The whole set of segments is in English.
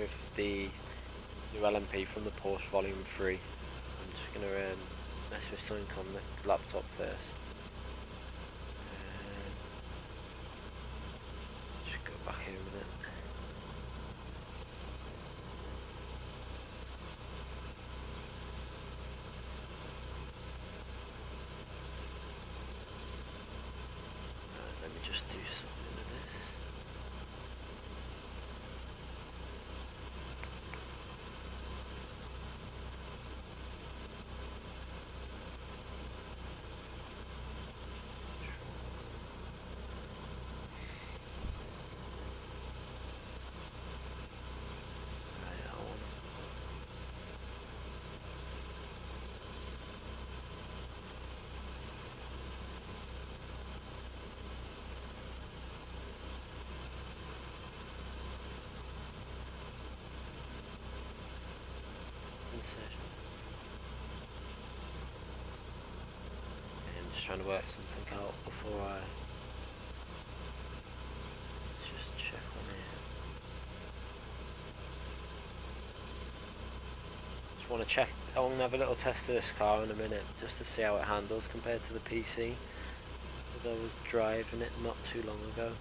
with the new LMP from the Porsche Volume 3. I'm just going to mess with something on the laptop first. Just go back here a minute. Let me just do something with this. I'm just trying to work something out before I let's just check on here. Just want to check. I want to have a little test of this car in a minute just to see how it handles compared to the PC, as I was driving it not too long ago.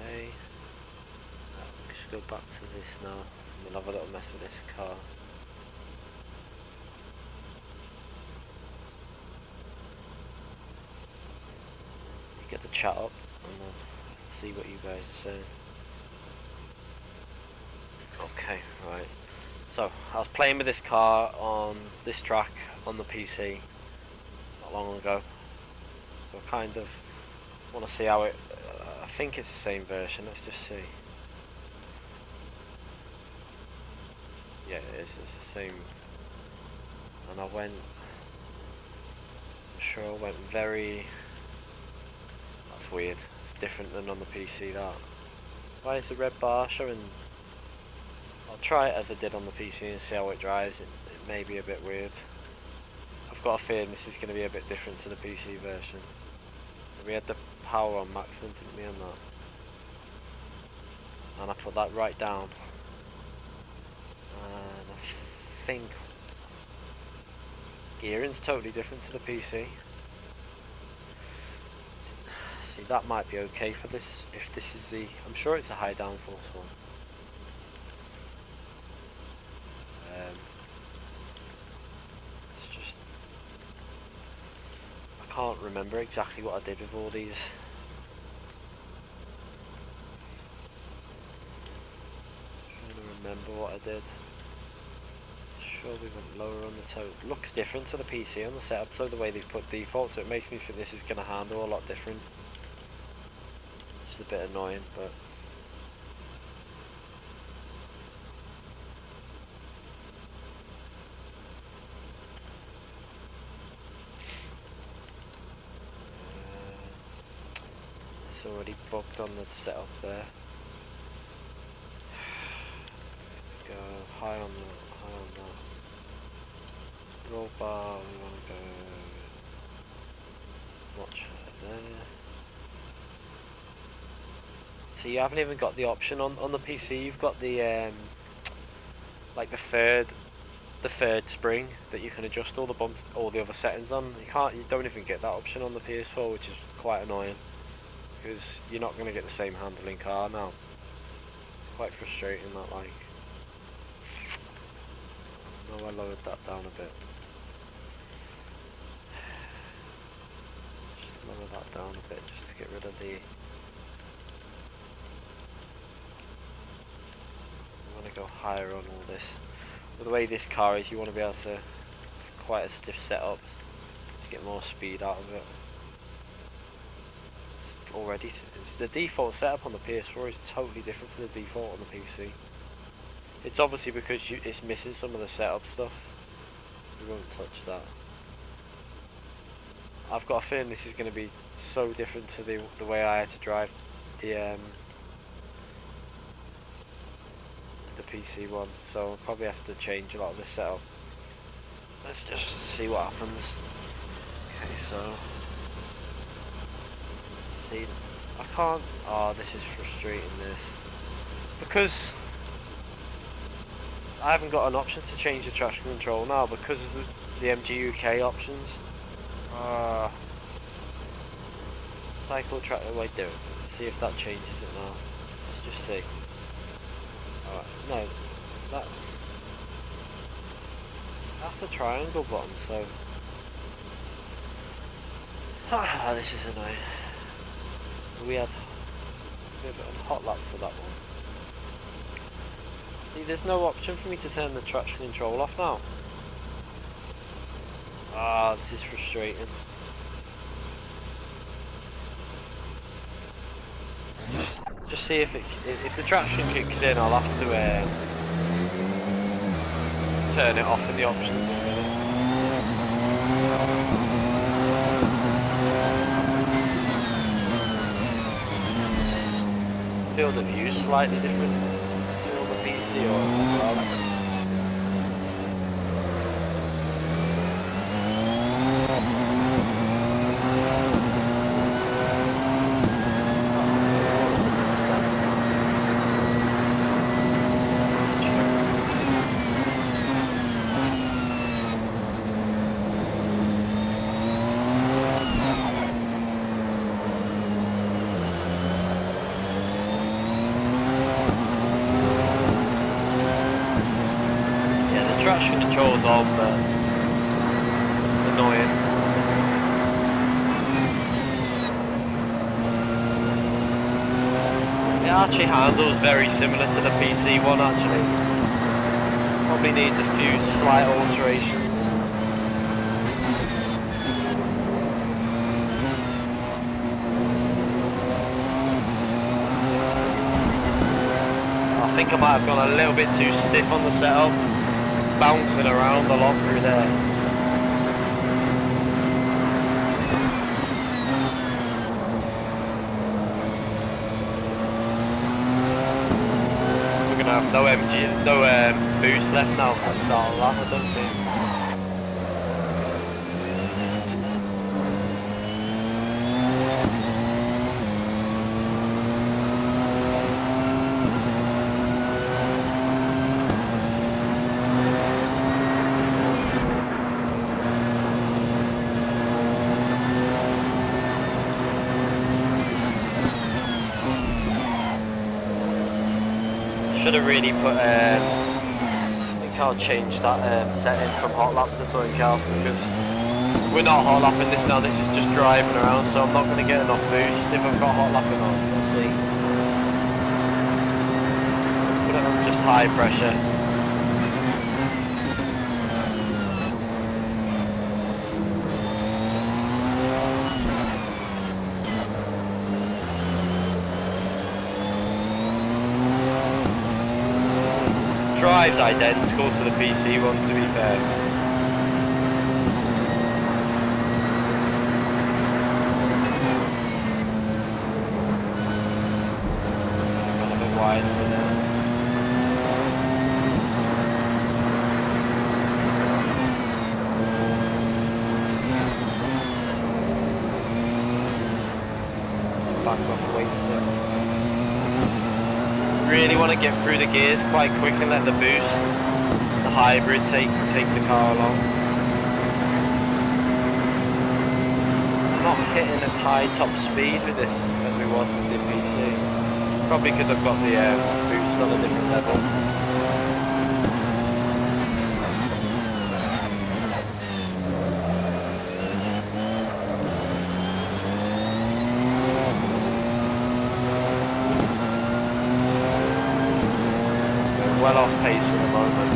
Okay, just go back to this now, and we'll have a little mess with this car. You get the chat up, and then see what you guys are saying. Okay, right. So, I was playing with this car on this track on the PC not long ago. So I kind of want to see how it... I think it's the same version, let's just see. Yeah, it is, it's the same. And I went... I'm sure I went very... That's weird. It's different than on the PC, that. Why is the red bar showing... I'll try it as I did on the PC and see how it drives. It may be a bit weird. I've got a feeling this is going to be a bit different to the PC version. So we had the power on maximum, didn't we, on that? And I put that right down. And I think gearing's totally different to the PC. See, that might be okay for this, if this is the... I'm sure it's a high downforce one. It's just... I can't remember exactly what I did with all these. I'm trying to remember what I did. Sure, we went lower on the toe. Looks different to the PC on the setup, so the way they've put default, so it makes me think this is going to handle a lot different. Just a bit annoying, but... It's already bugged on the setup there. Go high on that. Roll bar, we want to go much higher there. So you haven't even got the option on the PC. You've got the like the third spring that you can adjust all the bumps, all the other settings on. You don't even get that option on the PS4, which is quite annoying. Because you're not going to get the same handling car now. Quite frustrating, that, like. No, I lowered that down a bit. Just lower that down a bit just to get rid of the... I want to go higher on all this. With the way this car is, you want to be able to have quite a stiff setup to get more speed out of it. Already, it's the default setup on the PS4 is totally different to the default on the PC. It's obviously because it's missing some of the setup stuff. We won't touch that. I've got a feeling this is going to be so different to the way I had to drive the PC one, so I'll probably have to change a lot of the setup. Let's just see what happens. Okay, so see, I can't. Oh, this is frustrating. This because I haven't got an option to change the traction control now because of the MG UK options. Cycle track. Wait, do it. Let's see if that changes it now. Let's just see. Alright, no, that's a triangle button, so this is annoying. We had a bit of a hot lap for that one. See, there's no option for me to turn the traction control off now. This is frustrating. Just see if the traction kicks in, I'll have to turn it off in the options in a minute. I feel the view's slightly different to on the PC or well. Traction control's on, but annoying. It actually handles very similar to the PC one actually. Probably needs a few slight alterations. I think I might have gone a little bit too stiff on the setup. Bouncing around a lot through there. We're gonna have no boost left now at the start of that, I don't think. Should have really put, I think I'll change that setting from hot lap to something else because we're not hot lapping this now, this is just driving around, so I'm not going to get enough boost if I've got hot lapping on, we'll see. Put it on just high pressure. Drive's identical to the PC one, to be fair. Got a bit wide over there. Back off, wait for it. Really want to get through the gears quite quick and let the boost, the hybrid take the car along. I'm not hitting as high top speed with this as we was with the PC. Probably because I've got the boost on a different level. Well off pace at the moment.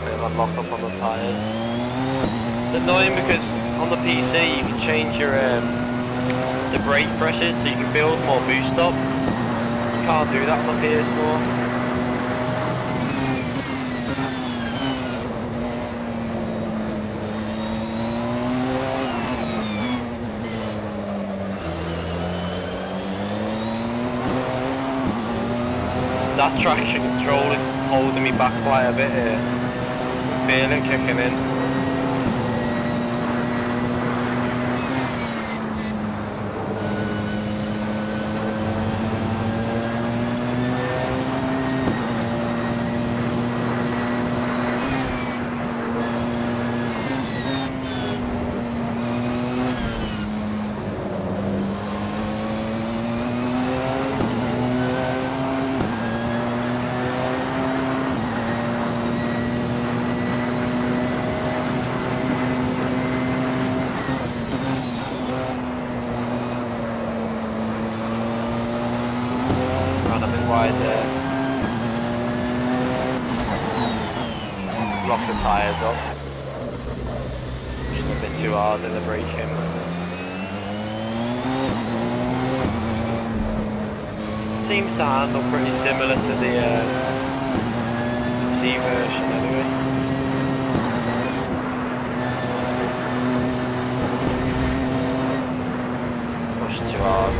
Bit of a lock up on the tyres. It's annoying because on the PC you can change your the brake pressures so you can build more boost up. You can't do that on the PS4. That traction control is holding me back quite a bit here. Feel it kicking in. Wide there. Lock the tyres up. Pushing a bit too hard in the braking. Seems to handle pretty similar to the C version anyway. Push too hard.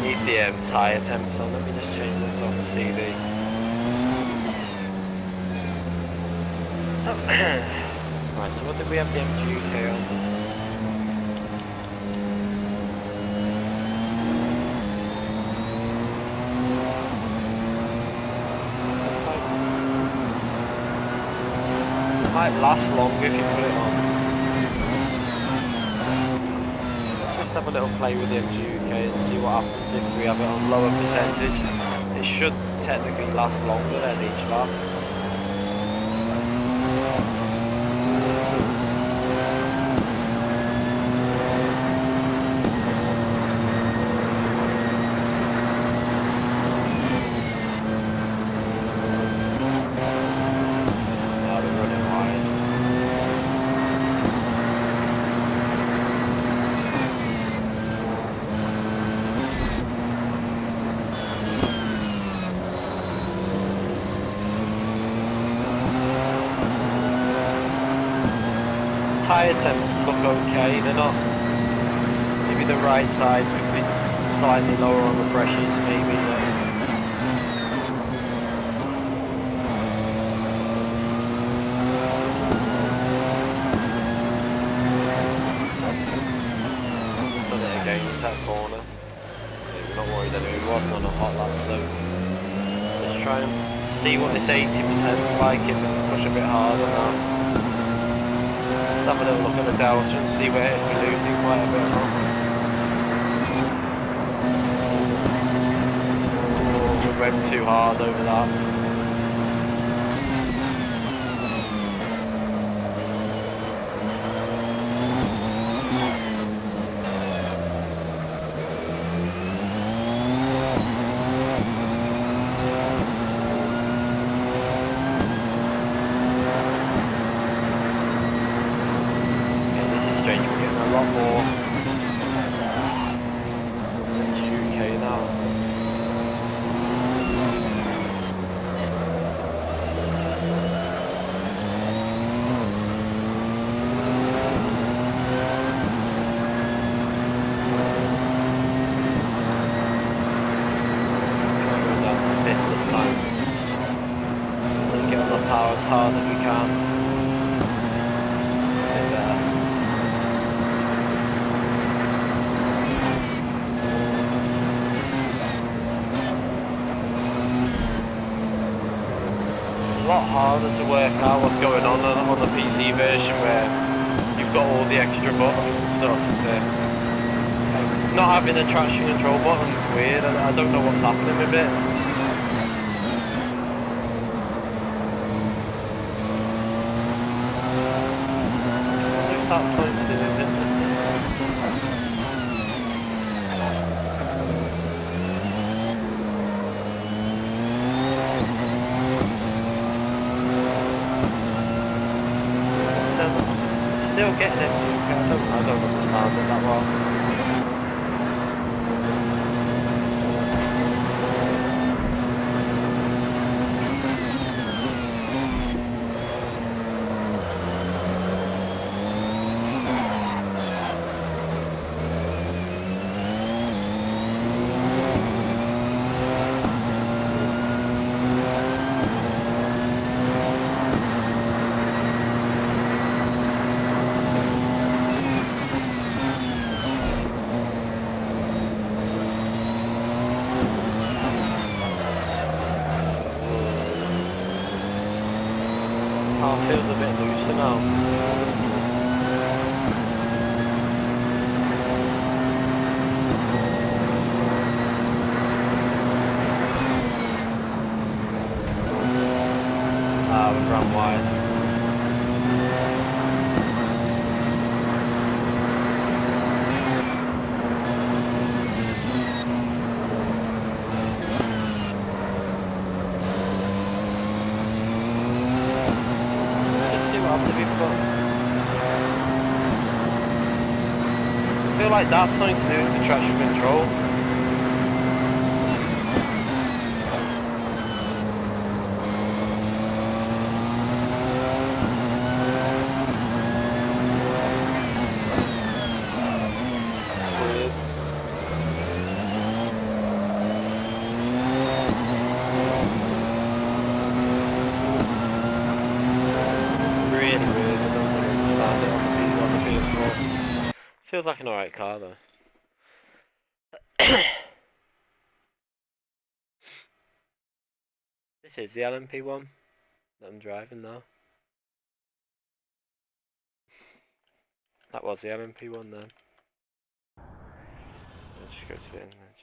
Need the tyre temps on. Let me just change this on the CV. Right, so what did we have the MGUK on? It might last longer if you put it on. Let's have a little play with the MGUK and see what happens if we have it on lower percentage. It should technically last longer than each lap. Tyre temps look okay, they're not, maybe the right side could be slightly lower on the pressures maybe. Done it again, it's that corner. Yeah, we're not worried anyway, we wasn't on a hot lap, so let's try and see what this 80% is like if we push a bit harder now. Let's have a little look at the delta and see where if we're losing quite a bit or not. Oh, we went too hard over that. A lot more UK now. Going down to 5th this time. Let's get on the power as hard as we can. A lot harder to work out what's going on the PC version where you've got all the extra buttons and stuff. Not having a traction control button is weird. I don't know what's happening with it. If that's something to do with it. Still don't understand it that well. Car feels a bit looser now. We've run wide. Just see what happens if we put. I feel like that's something to do with the traction control. Feels like an alright car though. This is the LMP one that I'm driving now. That was the LMP one then. I'll just go to the end there.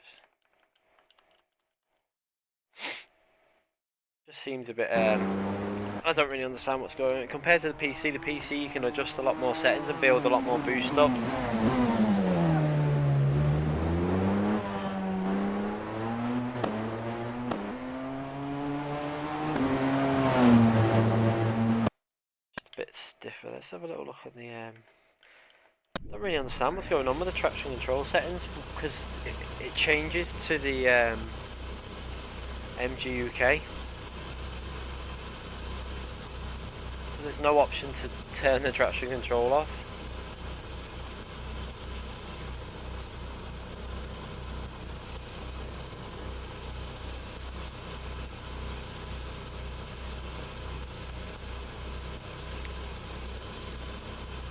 Just seems a bit I don't really understand what's going on. Compared to the PC you can adjust a lot more settings and build a lot more boost up. Just a bit stiffer. Let's have a little look at the I don't really understand what's going on with the traction control settings because it changes to the MG UK. So there's no option to turn the traction control off.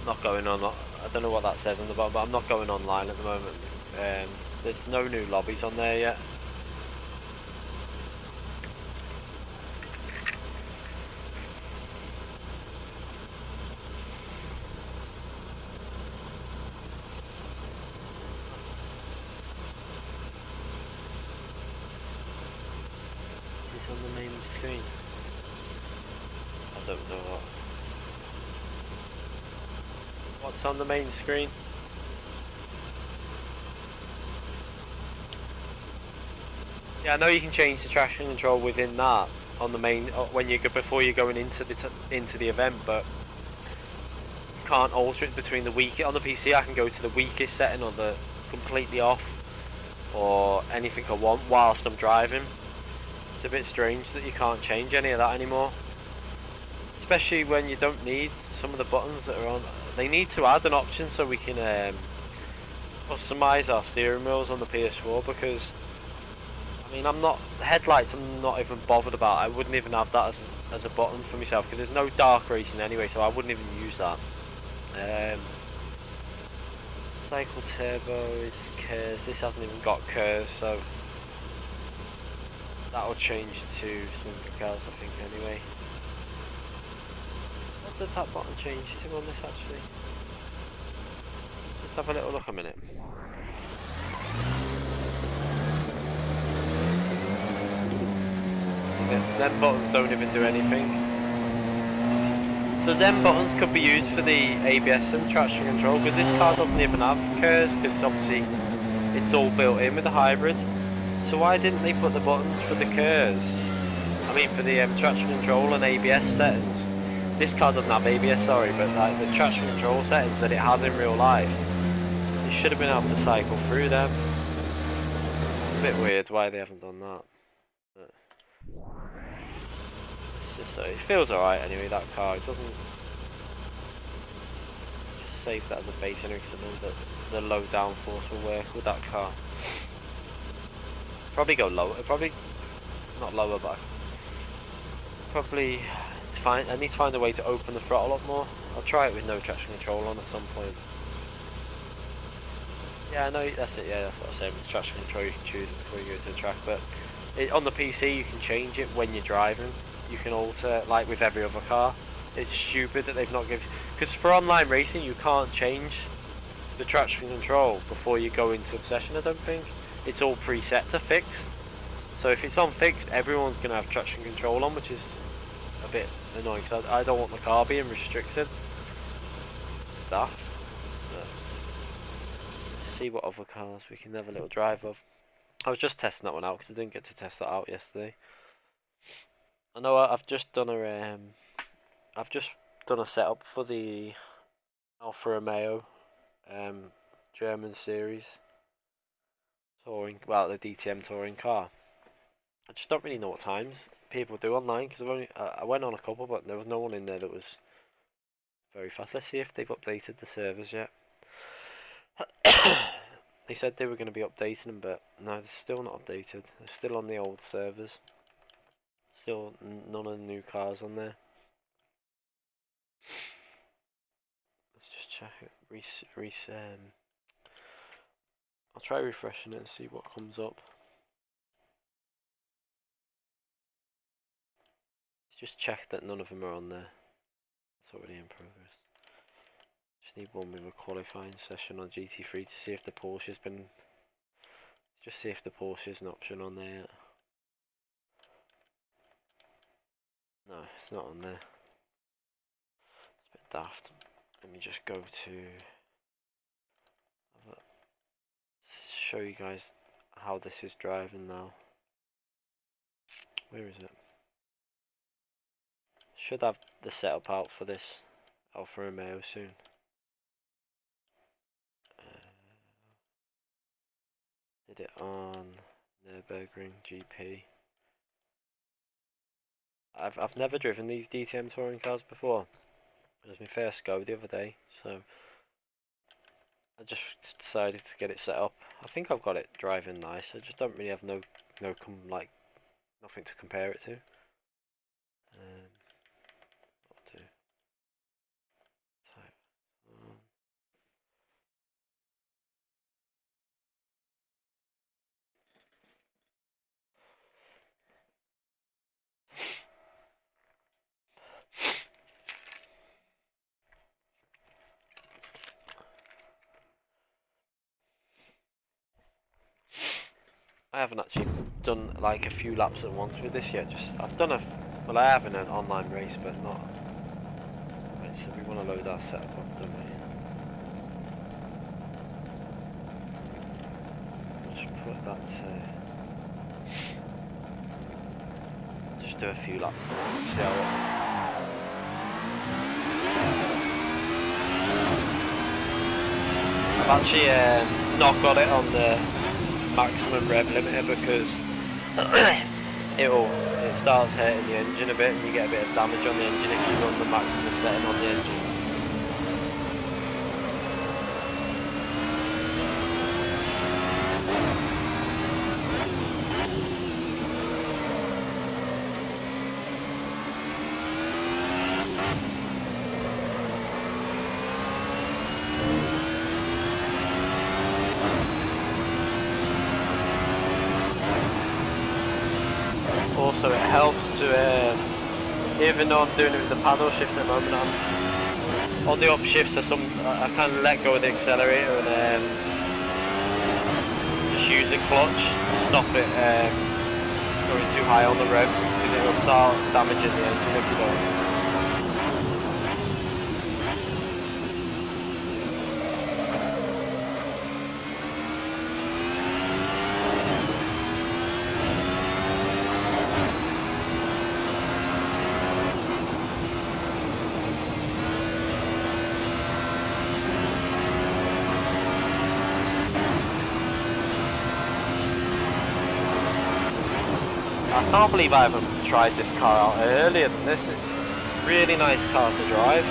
Not going on. I don't know what that says on the bottom, but I'm not going online at the moment. There's no new lobbies on there yet. Is this on the main screen? I don't know what. What's on the main screen? Yeah, I know you can change the traction control within that on the main when you go before you're going into the event, but you can't alter it between the weak. On the PC, I can go to the weakest setting or the completely off or anything I want whilst I'm driving. It's a bit strange that you can't change any of that anymore, especially when you don't need some of the buttons that are on. They need to add an option so we can customise our steering wheels on the PS4 because, I mean, headlights I'm not even bothered about. I wouldn't even have that as a button for myself because there's no dark racing anyway, so I wouldn't even use that. Cycle turbo is curves. This hasn't even got curves, so that will change to something else, I think, anyway. What does that button change to on this actually? Let's have a little look a minute. Them buttons don't even do anything. So them buttons could be used for the ABS and traction control because this car doesn't even have curves because obviously it's all built in with the hybrid. So why didn't they put the buttons for the curves? I mean for the traction control and ABS settings. This car doesn't have ABS, sorry, but like the traction control settings that it has in real life, you should have been able to cycle through them. It's a bit weird why they haven't done that. But it's just it feels alright anyway, that car. It doesn't. Let's just save that as a base anyway, because I know that the low downforce will work with that car. Probably go lower. Probably not lower, but probably I need to find a way to open the throttle a lot more. I'll try it with no traction control on at some point. Yeah, I know that's it. Yeah, that's what I was saying. With traction control, you can choose it before you go to the track. But on the PC, you can change it when you're driving. You can alter, like with every other car. It's stupid that they've not given, because for online racing, you can't change the traction control before you go into the session. I don't think it's all preset to fixed. So if it's on fixed, everyone's gonna have traction control on, which is a bit annoying because I don't want the car being restricted. Daft. But let's see what other cars we can have a little drive of. I was just testing that one out because I didn't get to test that out yesterday. I know I've just done a setup for the Alfa Romeo German series touring, well, the DTM touring car. I just don't really know what times people do online because I went on a couple, but there was no one in there that was very fast. Let's see if they've updated the servers yet. They said they were going to be updating them, but no, they're still not updated. They're still on the old servers. Still none of the new cars on there. Let's just check it. I'll try refreshing it and see what comes up. Just check that none of them are on there. It's already in progress. Just need one with a qualifying session on GT3 to see if the Porsche's been. Just see if the Porsche's an option on there yet. No, it's not on there. It's a bit daft. Let me just go to show you guys how this is driving now. Where is it? Should have the setup out for this Alfa Romeo soon. Did it on Nürburgring GP. I've never driven these DTM touring cars before. It was my first go the other day, so I just decided to get it set up. I think I've got it driving nice. I just don't really have nothing to compare it to. What I'll do? Type on. I haven't actually done like a few laps at once with this yet. I've done well, I have in an online race, but not. Right, so we want to load our setup up, don't we? Just put that. Just do a few laps and see how I've actually not got it on the maximum rev limiter because it starts hurting the engine a bit and you get a bit of damage on the engine if you run the maximum setting on the engine. Also, it helps to, even though I'm doing it with the paddle shift at the moment, on the up shifts I kind of let go of the accelerator and just use the clutch to stop it going too high on the revs, because it will start damaging the engine if you don't. I can't believe I haven't tried this car out earlier than this. It's a really nice car to drive.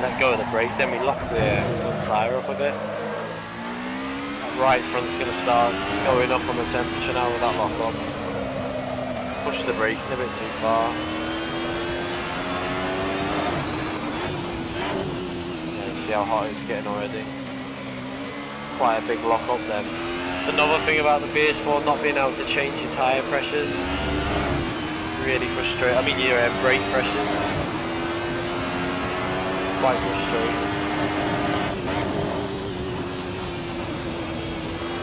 Let go of the brake, then we lock the front tyre up a bit. That right front's going to start going up on the temperature now with that lock up. Push the brake a bit too far. Yeah, you see how hot it's getting already. Quite a big lock up then. It's another thing about the BH4 not being able to change your tyre pressures. Really frustrating. I mean your brake pressures. Quite frustrating.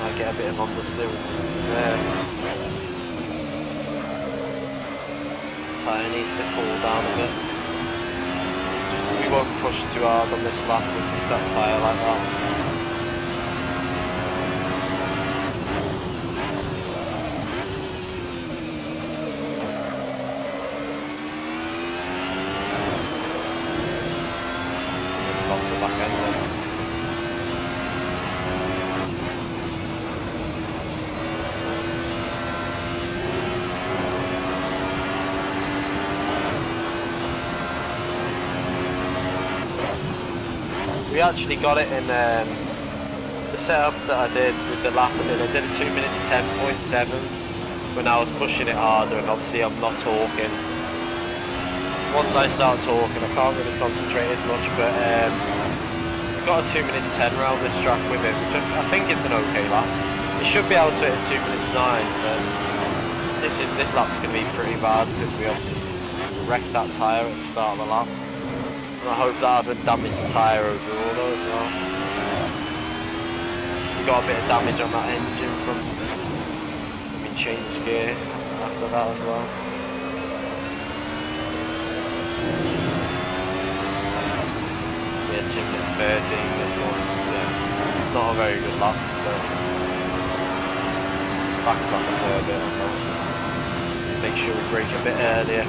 I get a bit of understeer there. Tyre needs to cool down a bit. We won't push too hard on this lap with that tyre like that. We actually got it in the setup that I did with the lap I did. I did a 2 minutes 10.7 when I was pushing it harder, and obviously I'm not talking. Once I start talking I can't really concentrate as much, but I got a 2 minutes 10 round this track with it, which I think is an okay lap. It should be able to hit a 2 minutes 9, but this lap's going to be pretty bad because we obviously wrecked that tyre at the start of the lap. And I hope that hasn't damaged the tyre overall though as well. We got a bit of damage on that engine from having changed gear after that as well. Yeah, 2 minutes 13 this one. Yeah, not a very good lap, but backtrack a fair bit on that. Make sure we brake a bit earlier.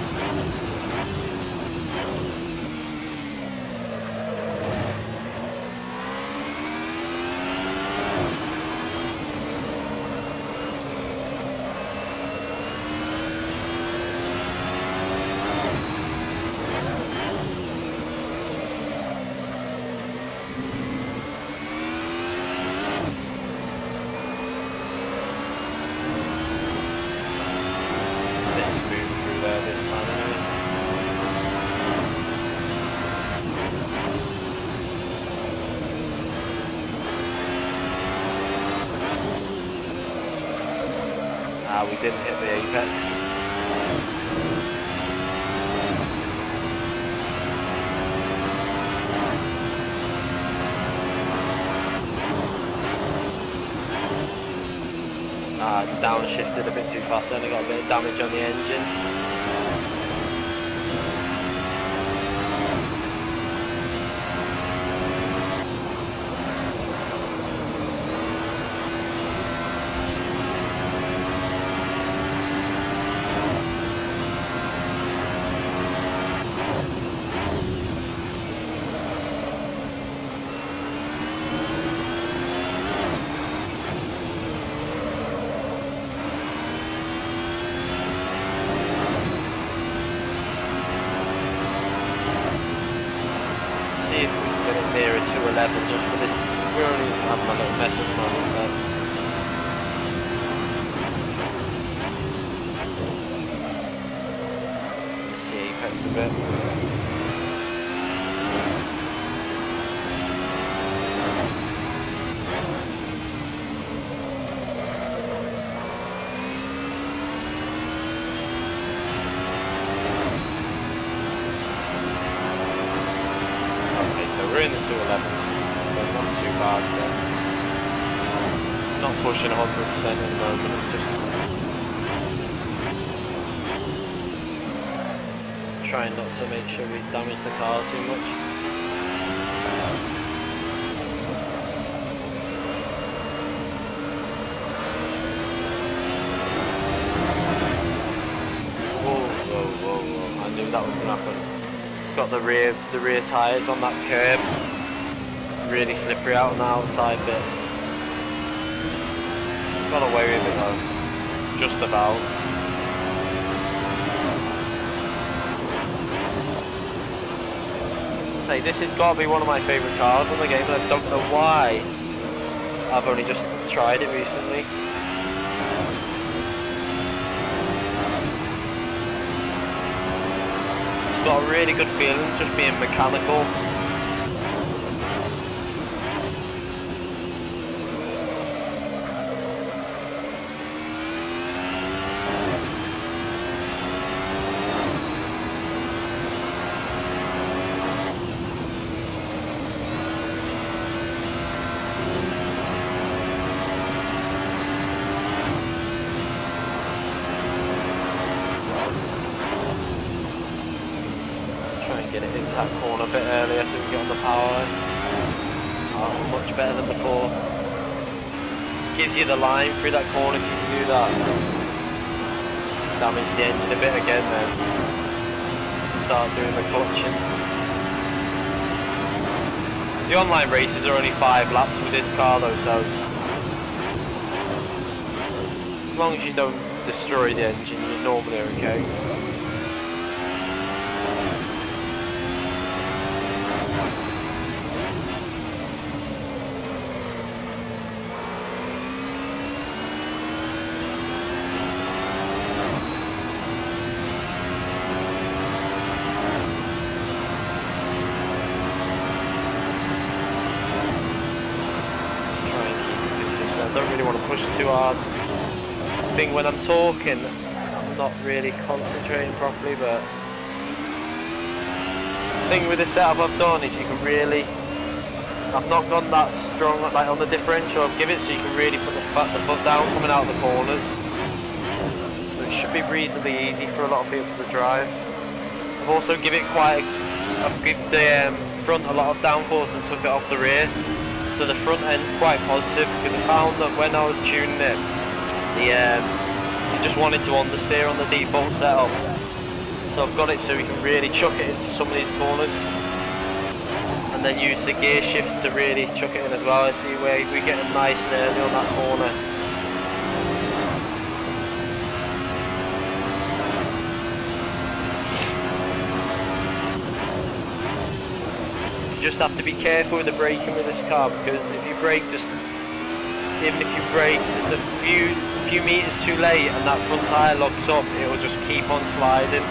We didn't hit the apex. Downshifted a bit too fast then, I got a bit of damage on the engine. Nearer to 11 just for this. We're only having a little mess at the moment there. Let's see apex a bit. not too bad, but not pushing 100% at the moment. I'm just trying not to make sure we damage the car too much. Whoa, I knew that was going to happen. Got the rear tyres on that curb. It's really slippery out on the outside bit. Got away with it though. Just about. Say, this has got to be one of my favourite cars on the game, and I don't know why. I've only just tried it recently. Got a really good feeling just being mechanical. Get it into that corner a bit earlier so we can get on the power. Oh, it's much better than before. Gives you the line through that corner if you can do that. Damage the engine a bit again then. Start doing the clutching. The online races are only 5 laps with this car though, so as long as you don't destroy the engine, you're normally okay. I don't really want to push too hard. I think when I'm talking, I'm not really concentrating properly, but the thing with the setup I've done is you can really, I've not gone that strong like on the differential. I've given it so you can really put the foot down coming out of the corners. So it should be reasonably easy for a lot of people to drive. I've also given the front a lot of downforce and took it off the rear. So the front end's quite positive because I found that when I was tuning it, you just wanted to understeer on the default setup. So I've got it so we can really chuck it into some of these corners, and then use the gear shifts to really chuck it in as well. I see where we get them nice and early on that corner. You just have to be careful with the braking with this car, because if you brake even if you brake just a few meters too late and that front tyre locks up, it will just keep on sliding.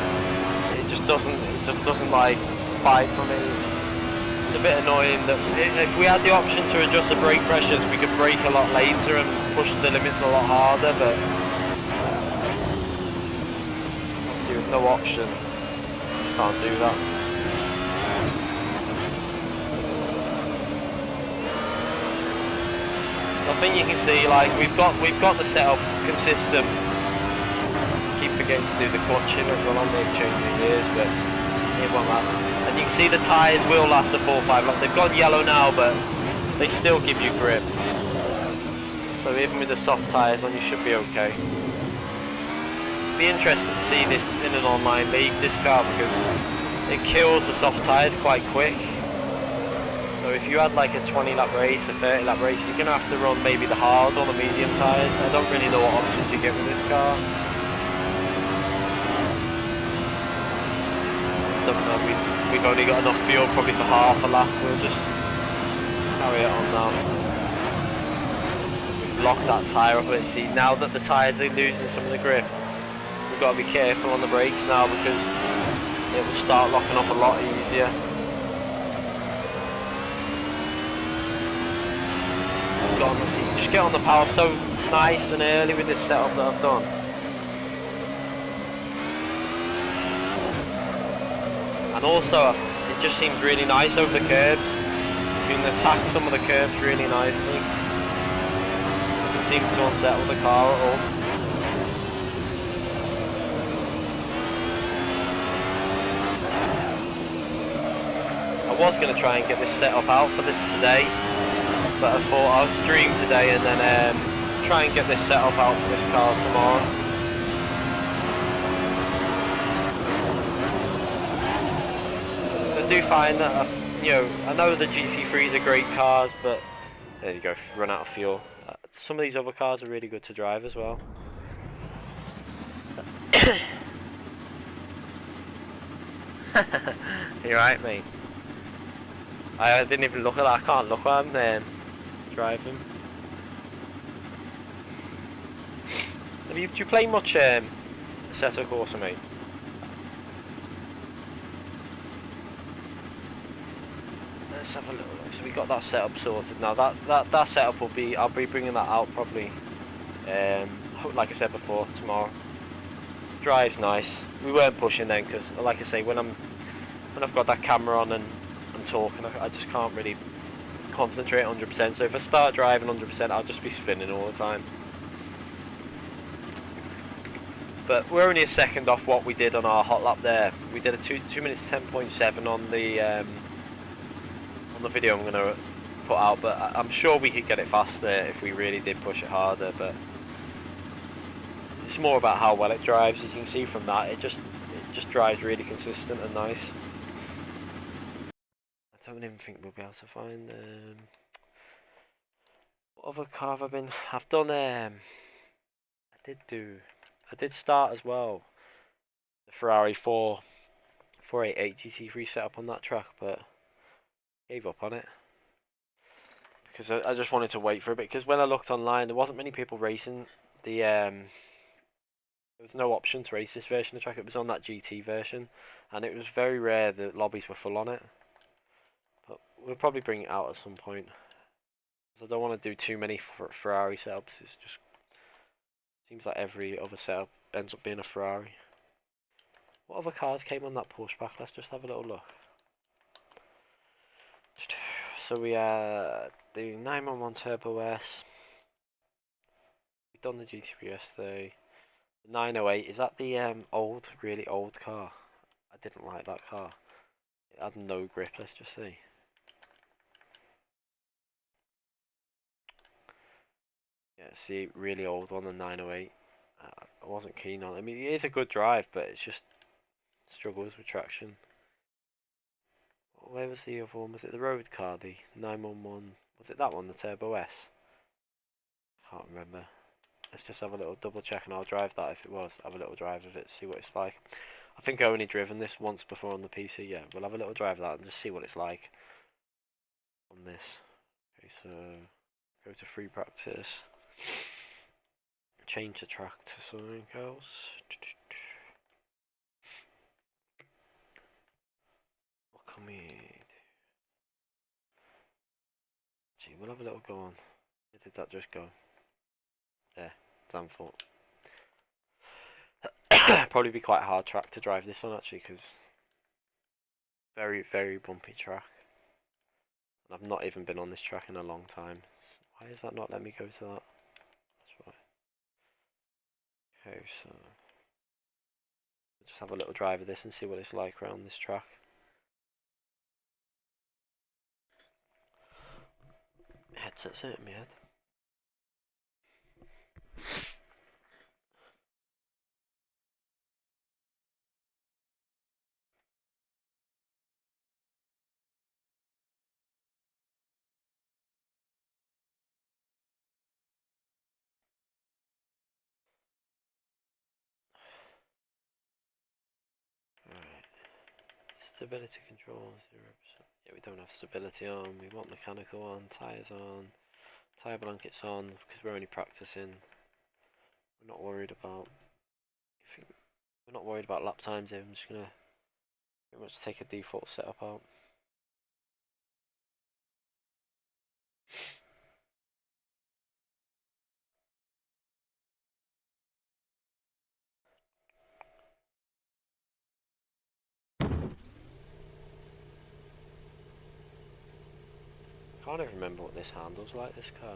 It just doesn't like fight for me. It's a bit annoying that if we had the option to adjust the brake pressures, we could brake a lot later and push the limits a lot harder, but obviously with no option, you can't do that. I think you can see, like, we've got the setup consistent. Keep forgetting to do the clutching as well on the changing gears, but it won't matter. And you can see the tyres will last a 4-5 lap. They've gone yellow now, but they still give you grip. So even with the soft tyres on, you should be okay. Be interested to see this in an online league, this car, because it kills the soft tyres quite quick. So if you had like a 20 lap race, a 30 lap race, you're going to have to run maybe the hard or the medium tyres. I don't really know what options you get with this car. Don't know, we've only got enough fuel probably for half a lap. We'll just carry it on now. We've locked that tyre up. You see, now that the tyres are losing some of the grip, we've got to be careful on the brakes now, because it will start locking up a lot easier. Just get on the power so nice and early with this setup that I've done. And also, it just seems really nice over the curbs. You can attack some of the curves really nicely. Doesn't seem to unsettle the car at all. I was going to try and get this set up out for this today, but I thought I'll stream today and then try and get this set up out for this car tomorrow. I do find that, I know the GT3s are great cars, but there you go, run out of fuel. Some of these other cars are really good to drive as well. You're right, mate. I didn't even look at that. I can't look while I'm driving. Do you play much Assetto Corsa, mate? Let's have a little look. So we got that setup sorted now. That setup will be. I'll be bringing that out probably. Like I said before, tomorrow. It drives nice. We weren't pushing then because, like I say, when I've got that camera on and I'm talking, I just can't really concentrate 100%. So if I start driving 100%, I'll just be spinning all the time. But we're only a second off what we did on our hot lap there. We did a 2 minutes 10.7 on the video I'm going to put out, but I'm sure we could get it faster if we really did push it harder. But it's more about how well it drives. As you can see from that, it just drives really consistent and nice. I don't even think we'll be able to find what other car have I been. I've done I did start as well the Ferrari 488 GT3 setup on that track, but gave up on it because I just wanted to wait for a bit. Because when I looked online, there wasn't many people racing the there was no option to race this version of the track. It was on that GT version, and it was very rare that lobbies were full on it. But we'll probably bring it out at some point. I don't want to do too many Ferrari setups. It's just seems like every other setup ends up being a Ferrari. What other cars came on that Porsche pack? Let's just have a little look. So we had the 911 Turbo S. We've done the GT3 yesterday. The 908, is that the really old car? I didn't like that car. It had no grip, let's just see. Yeah, see, really old one, the 908. I wasn't keen on it. I mean, it is a good drive, but it's just struggles with traction. Where was the other one? Was it the road car, the 911? Was it that one, the Turbo S? Can't remember. Let's just have a little double check and I'll drive that if it was. Have a little drive of it, see what it's like. I think I only driven this once before on the PC. Yeah, we'll have a little drive of that and just see what it's like on this. Okay, so go to free practice. Change the track to something else. What can we do? Gee, we'll have a little go on. Where did that just go? There, damn fault. Probably be quite a hard track to drive this on actually, because very, very bumpy track. And I've not even been on this track in a long time. Why is that not letting me go to that? That's right. Okay, so we'll just have a little drive of this and see what it's like around this track. Headset's hurting my head. Stability control 0%. Yeah, we don't have stability on. We want mechanical on, tyres on, tyre blankets on because we're only practicing. We're not worried about. We're not worried about lap times here. I'm just gonna pretty much take a default setup out. can't even remember what this handles like, this car.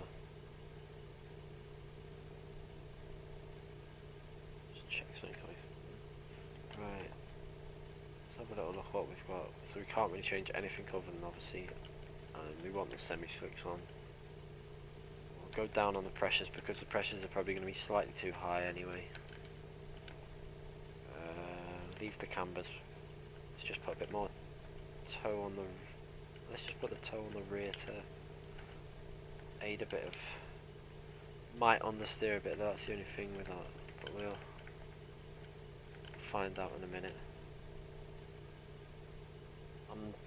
Just check something. Right. Let's have a little look what we've got. So we can't really change anything other than obviously we want the semi-slicks on. We'll go down on the pressures because the pressures are probably going to be slightly too high anyway. Leave the cambers. Let's just put a bit more toe on the... Let's just put the toe on the rear to aid a bit of... Might understeer a bit, that's the only thing with that. But we'll find out in a minute.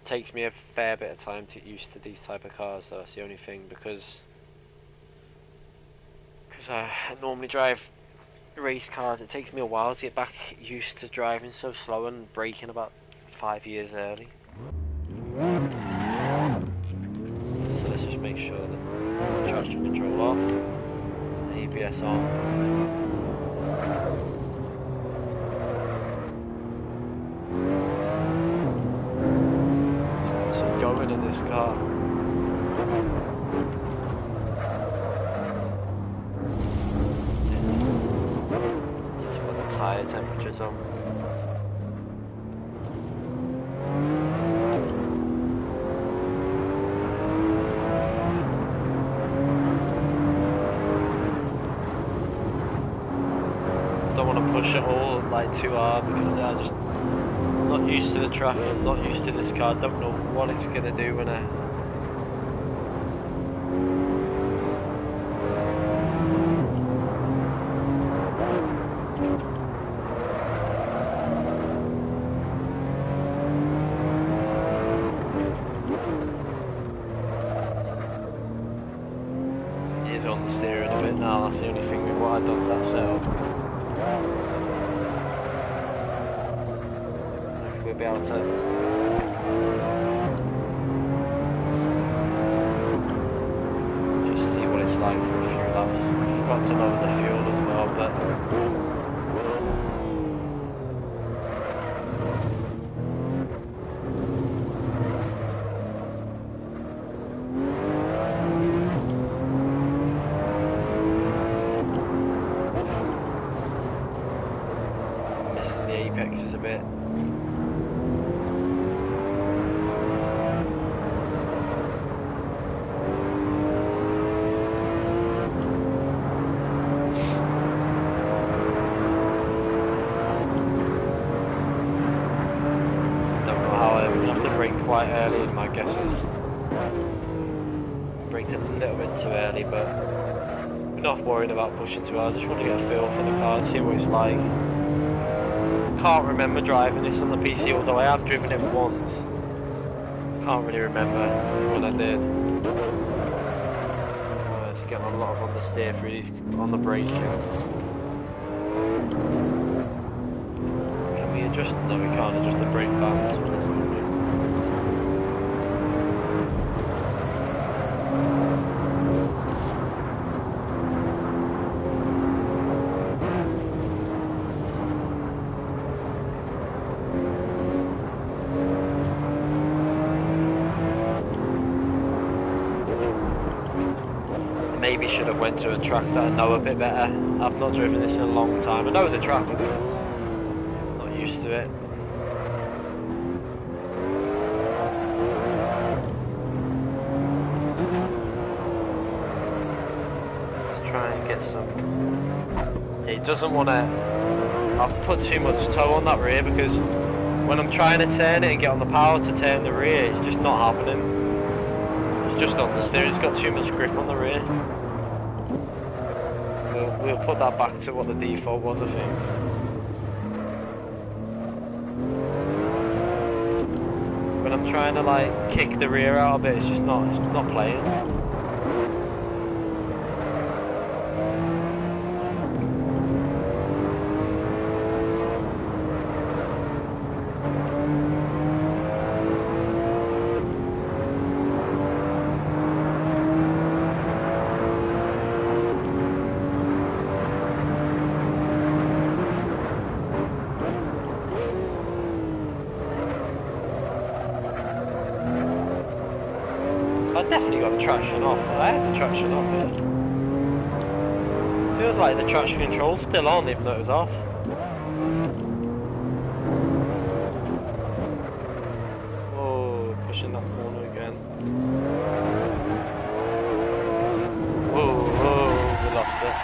Takes me a fair bit of time to get used to these type of cars though, that's the only thing, because I normally drive race cars. It takes me a while to get back used to driving so slow and braking about 5 years early. So let's just make sure that traction control off, ABS on. Going in this car. Need to put the tyre temperatures on. Don't want to push it all like too hard because I just not used to the track, I'm not used to this car, don't know what it's going to do when I... It is on the steering a bit now, that's the only thing with what I've done to that setup. We'll be able to just see what it's like for a few laps. It's got to lower the fuel as well, but missing the apexes a bit. Quite early, and my guess is braked a little bit too early, but we're not worrying about pushing too hard. I just want to get a feel for the car and see what it's like. Can't remember driving this on the PC, although I have driven it once. Can't really remember when I did. It's getting a lot of understeer through these on the braking. Can we adjust? No, we can't adjust the brake balance on this one. Maybe should have went to a track that I know a bit better. I've not driven this in a long time. I know the track, but I'm not used to it. Let's try and get some... It doesn't want to... I've put too much toe on that rear because when I'm trying to turn it and get on the power to turn the rear, it's just not happening. It's just on the steering, it's got too much grip on the rear. We'll put that back to what the default was, I think. When I'm trying to like kick the rear out of it, it's not playing. definitely got the traction off. I had the traction off, yeah. Feels like the traction control's still on even though it was off. Oh, pushing that corner again. Whoa, whoa, we lost it.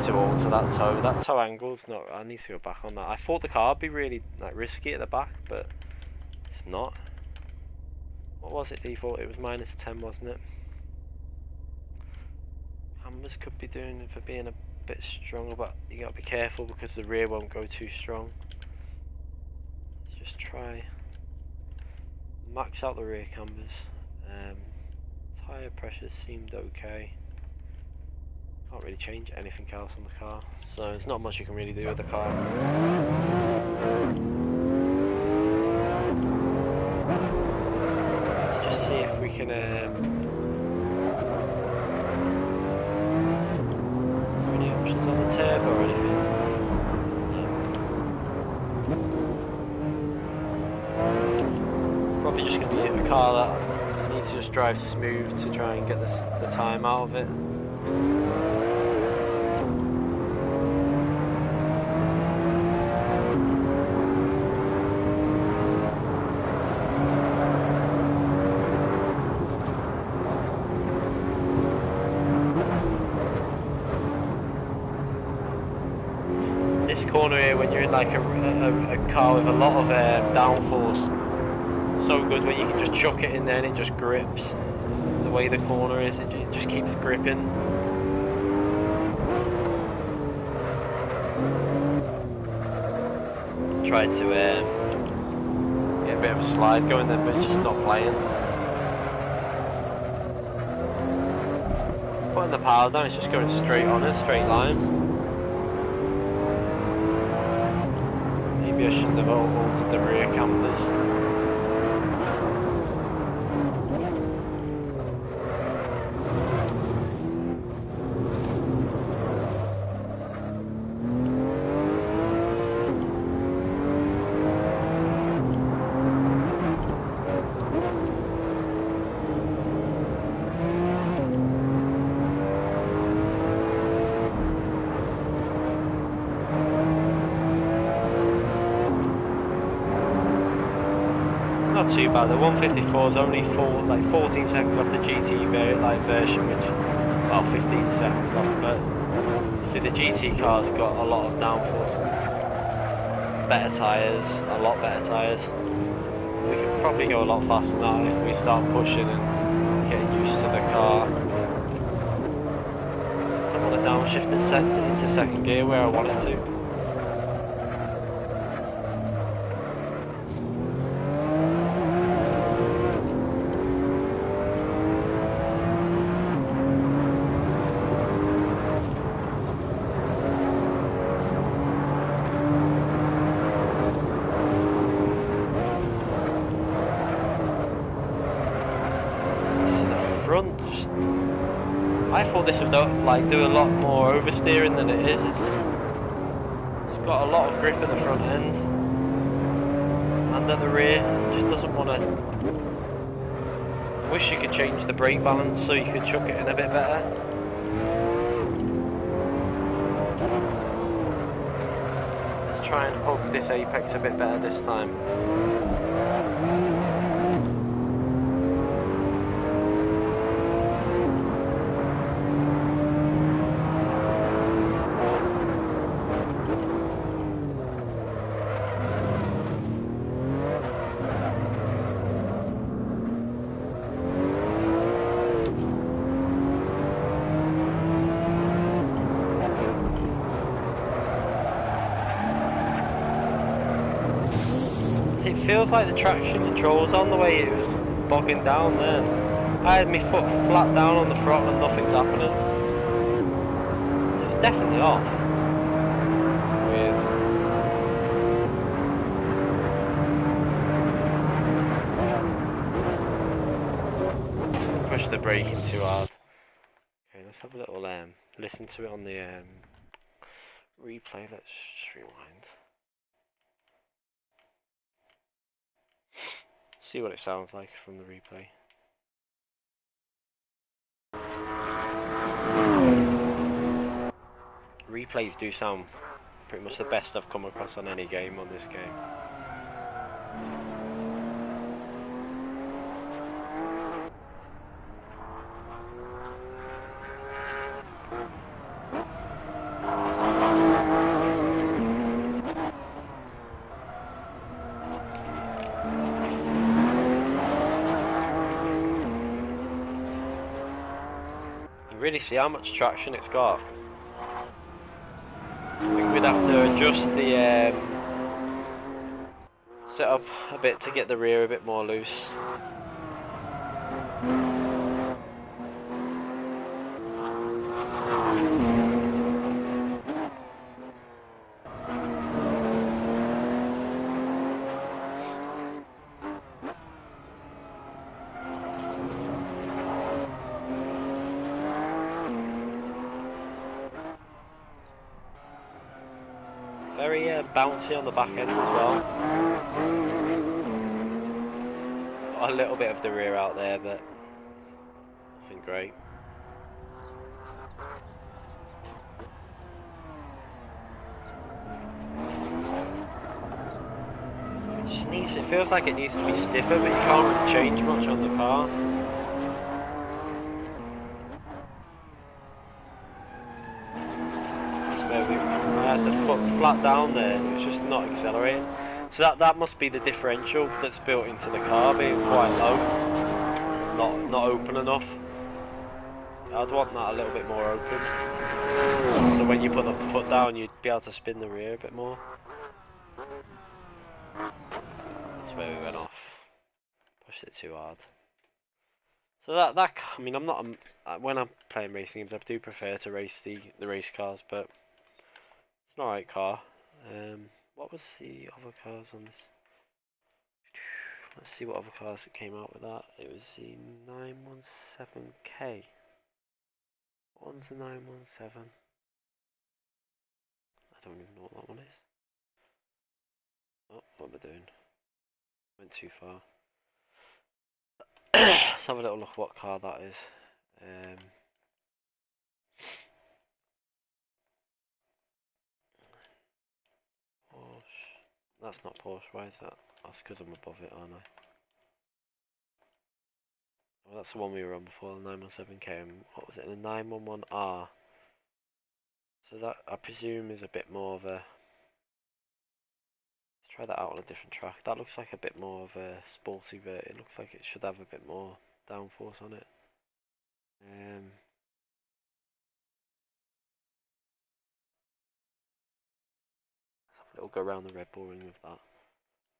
To alter that toe. That toe angle's not. I need to go back on that. I thought the car would be really like risky at the back, but it's not. What was it default? It was -10, wasn't it? Hammers could be doing it for being a bit stronger, but you gotta be careful because the rear won't go too strong. Let's just try max out the rear cambers. Tyre pressures seemed okay. Can't really change anything else on the car, so there's not much you can really do with the car. Let's just see if we can. Is there any options on the turbo or anything? No. Probably just going to be a car that needs to just drive smooth to try and get the time out of it. Corner here when you're in like a car with a lot of downforce, so good when you can just chuck it in there and it just grips. The way the corner is, it just keeps gripping. Tried to get a bit of a slide going there, but it's just not playing. Putting the power down, it's just going straight on it, straight line. Maybe I shouldn't have altered the rear cambers. Not too bad. The 154 is only 14 seconds off the GT version, which, well, 15 seconds off. But see, the GT car's got a lot of downforce, better tyres, a lot better tyres. We could probably go a lot faster now if we start pushing and getting used to the car. So I want to downshift it into second gear where I want it to. I thought this would do a lot more oversteering than it is. It's got a lot of grip at the front end and at the rear. It just doesn't want to. I wish you could change the brake balance so you could chuck it in a bit better. Let's try and hug this apex a bit better this time. It feels like the traction control's on the way it was bogging down there. I had my foot flat down on the throttle and nothing's happening. It's definitely off. Weird. Push the braking too hard. Okay, let's have a little listen to it on the Replay, let's just rewind. See what it sounds like from the replay. Replays do sound pretty much the best I've come across on any game on this game. You really see how much traction it's got. I think we'd have to adjust the setup a bit to get the rear a bit more loose. Very bouncy on the back end as well. Got a little bit of the rear out there, but nothing great. It feels like it needs to be stiffer, but you can't really change much on the car. I had the foot flat down there, it was just not accelerating. So that must be the differential that's built into the car being quite low, not open enough. I'd want that a little bit more open, so when you put the foot down you'd be able to spin the rear a bit more. That's where we went off, pushed it too hard. So that I mean, I'm not when I'm playing racing games I do prefer to race the race cars, but it's an alright car. What was the other cars on this? Let's see what other cars that came out with that. It was the 917K. What one's the 917? I don't even know what that one is. Oh, what am I doing? Went too far. Let's have a little look what car that is. Porsche. That's not Porsche, why is that? That's because I'm above it, aren't I? Well, that's the one we were on before, the 917K. What was it, the 911R? So that, I presume, is a bit more of a... Let's try that out on a different track. That looks like a bit more of a sporty bit. It looks like it should have a bit more downforce on it. Let's have a little go around the Red Bull Ring with that.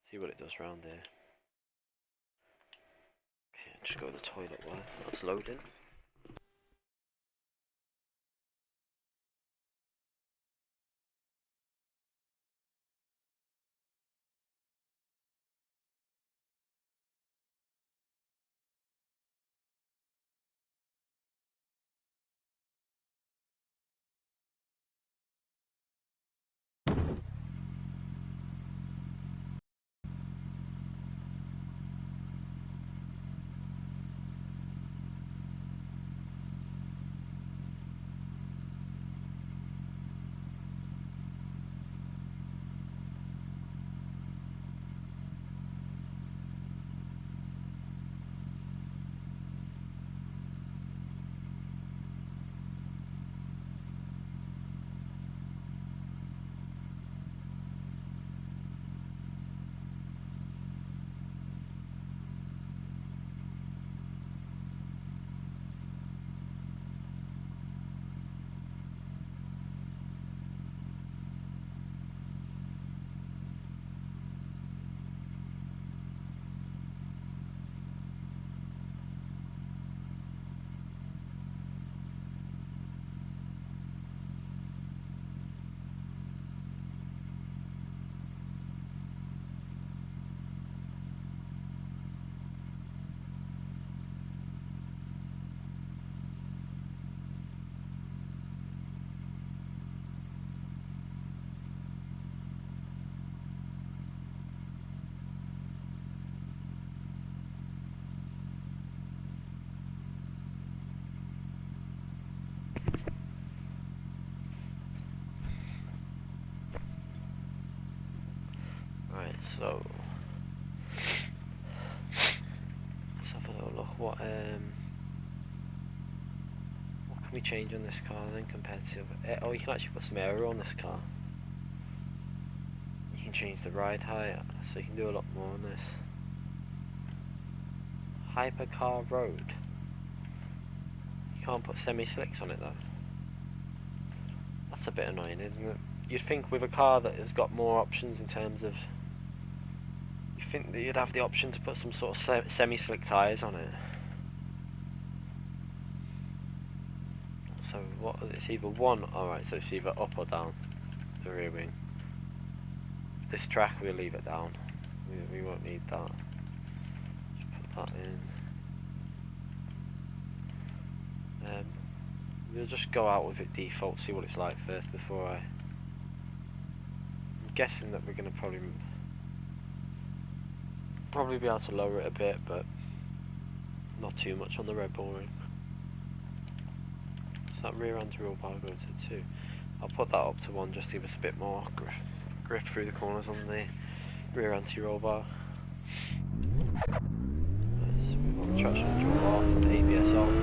See what it does around here. Okay, just go to the toilet while that's loading. So let's have a little look. What can we change on this car then compared to oh, you can actually put some aero on this car. You can change the ride height, so you can do a lot more on this. Hypercar road. You can't put semi-slicks on it though. That's a bit annoying, isn't it? You'd think with a car that has got more options in terms of, you'd think that you'd have the option to put some sort of semi-slick tyres on it. So what? It's either one. Alright, so it's either up or down. The rear wing. This track we'll leave it down. We won't need that. Just put that in. We'll just go out with it default, see what it's like first before I'm guessing that we're going to probably be able to lower it a bit, but not too much on the Red Bull ring. So that rear anti-roll bar go to 2. I'll put that up to 1 just to give us a bit more grip through the corners on the rear anti-roll bar. So we've got the traction control off and the ABS on.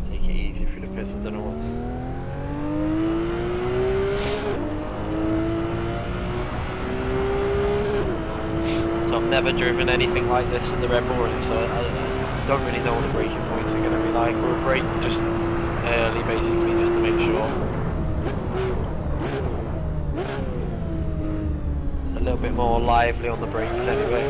Take it easy through the pits, I don't know what's... So I've never driven anything like this in the Red Bull ring, so I don't really know what the braking points are going to be like. We'll brake just early basically just to make sure. It's a little bit more lively on the brakes anyway.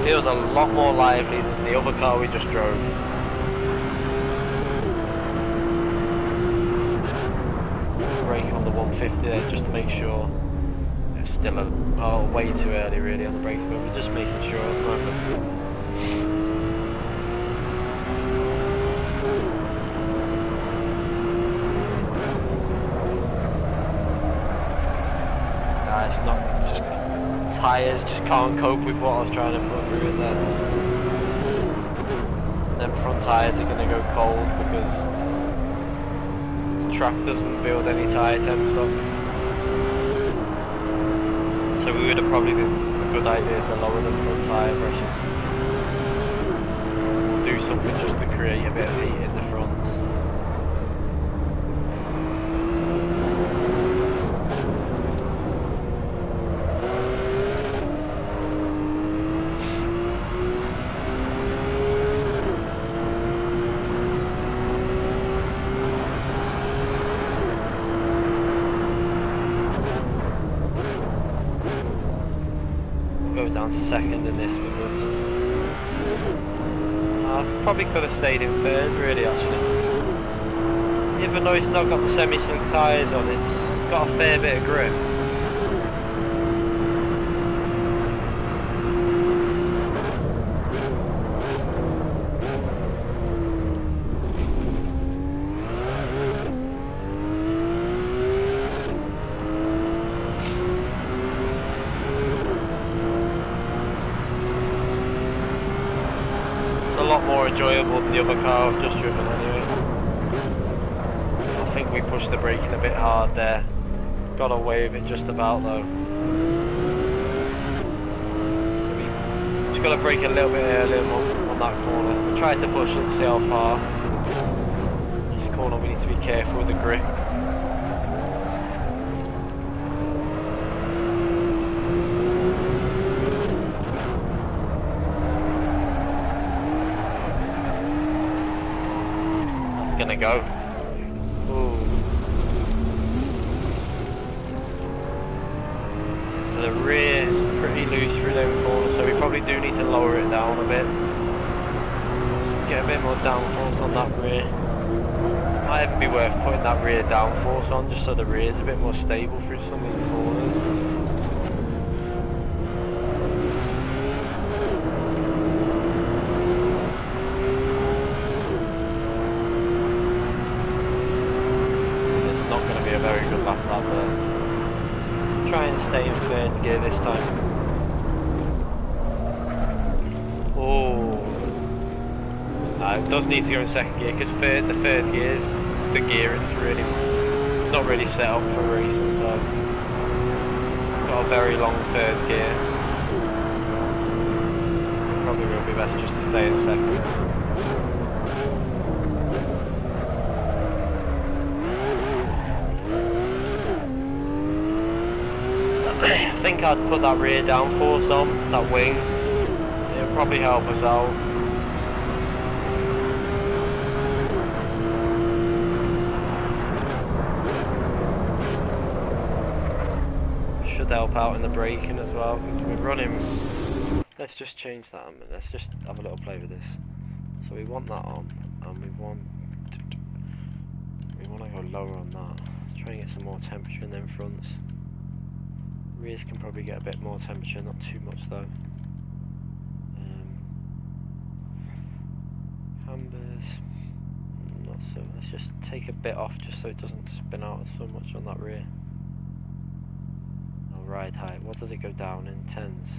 Feels a lot more lively than the other car we just drove. Braking on the 150 there just to make sure. It's still way too early really on the brakes, but we're just making sure at the moment. Nah, it's not, just tyres just can't cope with what I was trying to put through it there. And then front tyres are going to go cold because this track doesn't build any tyre temps up. So we would have probably been a good idea to lower the front tyre pressures. We'll do something just to create a bit of heat in the fronts. Down to second in this because I probably could have stayed in third really actually. Even though it's not got the semi-slick tyres on, it's got a fair bit of grip. A lot more enjoyable than the other car I've just driven anyway. I think we pushed the braking a bit hard there. Got away with it just about though. So we just got to brake a little bit earlier on that corner. We tried to push it to see how far. This corner we need to be careful with the grip. Gonna go. Ooh. So the rear is pretty loose through the corner, so we probably do need to lower it down a bit. Get a bit more downforce on that rear. Might even be worth putting that rear downforce on just so the rear is a bit more stable through some of these corners. A very good lap out there. Try and stay in third gear this time. Oh, It does need to go in second gear because the third gear's the gearing's really, it's not really set up for racing, so got a very long third gear. Probably will be best just to stay in second. I think I'd put that rear downforce on, that wing. It'll probably help us out. Should help out in the braking as well. We're running. Let's just change that. Let's just have a little play with this. So we want that on, and we want to go lower on that. Try and get some more temperature in them fronts. Rears can probably get a bit more temperature, not too much though. Cambers, not so. Let's just take a bit off just so it doesn't spin out so much on that rear. Now ride height, what does it go down in? 10s.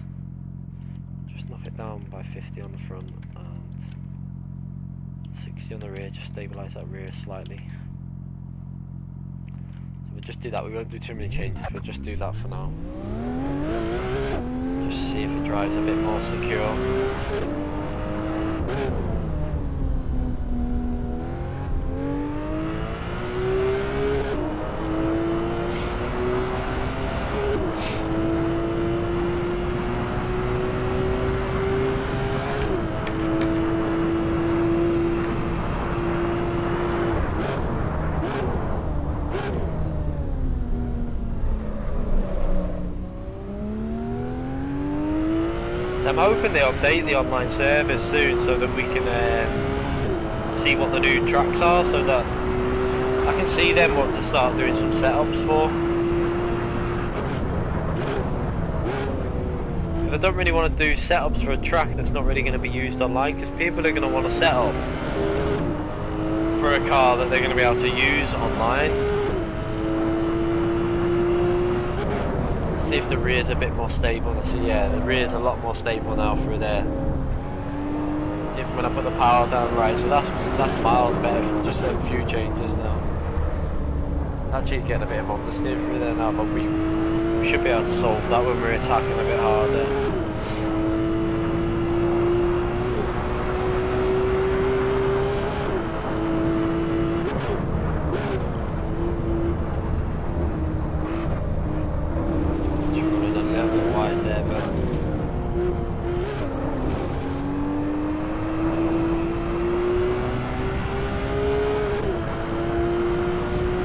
Just knock it down by 50 on the front and 60 on the rear, just stabilise that rear slightly. We'll just do that, we won't do too many changes, we'll just do that for now. Just see if it drives a bit more secure. I'm hoping they update the online service soon so that we can see what the new tracks are, so that I can see them what to start doing some setups for. Because I don't really want to do setups for a track that's not really going to be used online, because people are going to want to set up for a car that they're going to be able to use online. See if the rear's a bit more stable. I see, yeah, the rear's a lot more stable now through there. Even when I put the power down, right, so that's miles better from just a few changes now. It's actually getting a bit of understeer through there now, but we should be able to solve that when we're attacking a bit harder.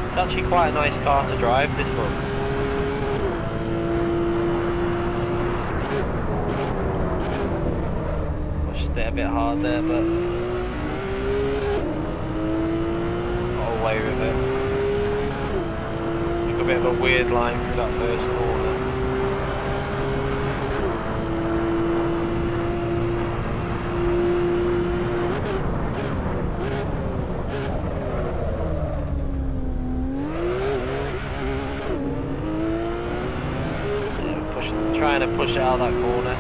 It's actually quite a nice car to drive, this one. Pushed it a bit hard there, but got away with it. Took a bit of a weird line through that first corner. Trying to push it out of that corner,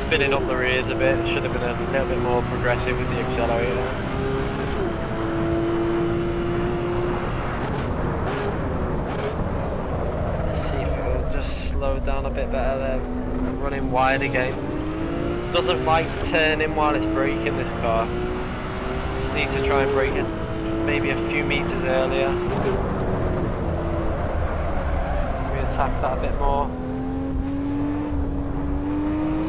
spinning up the rears a bit. Should have been a little bit more progressive with the accelerator. Let's see if it will just slow down a bit better there. Running wide again. Doesn't like to turn in while it's braking, this car. Just need to try and brake it maybe a few meters earlier. Re-attack that a bit more.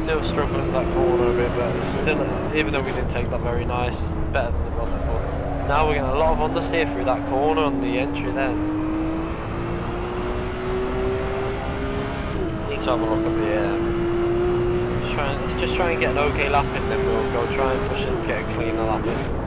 Still struggling with that corner a bit, but still, even though we didn't take that very nice, it's better than the one before. Now we're getting a lot of understeer through that corner on the entry then. Need to have a look at the let's just try and get an okay lap in, then we'll go try and push it and get a cleaner lap in.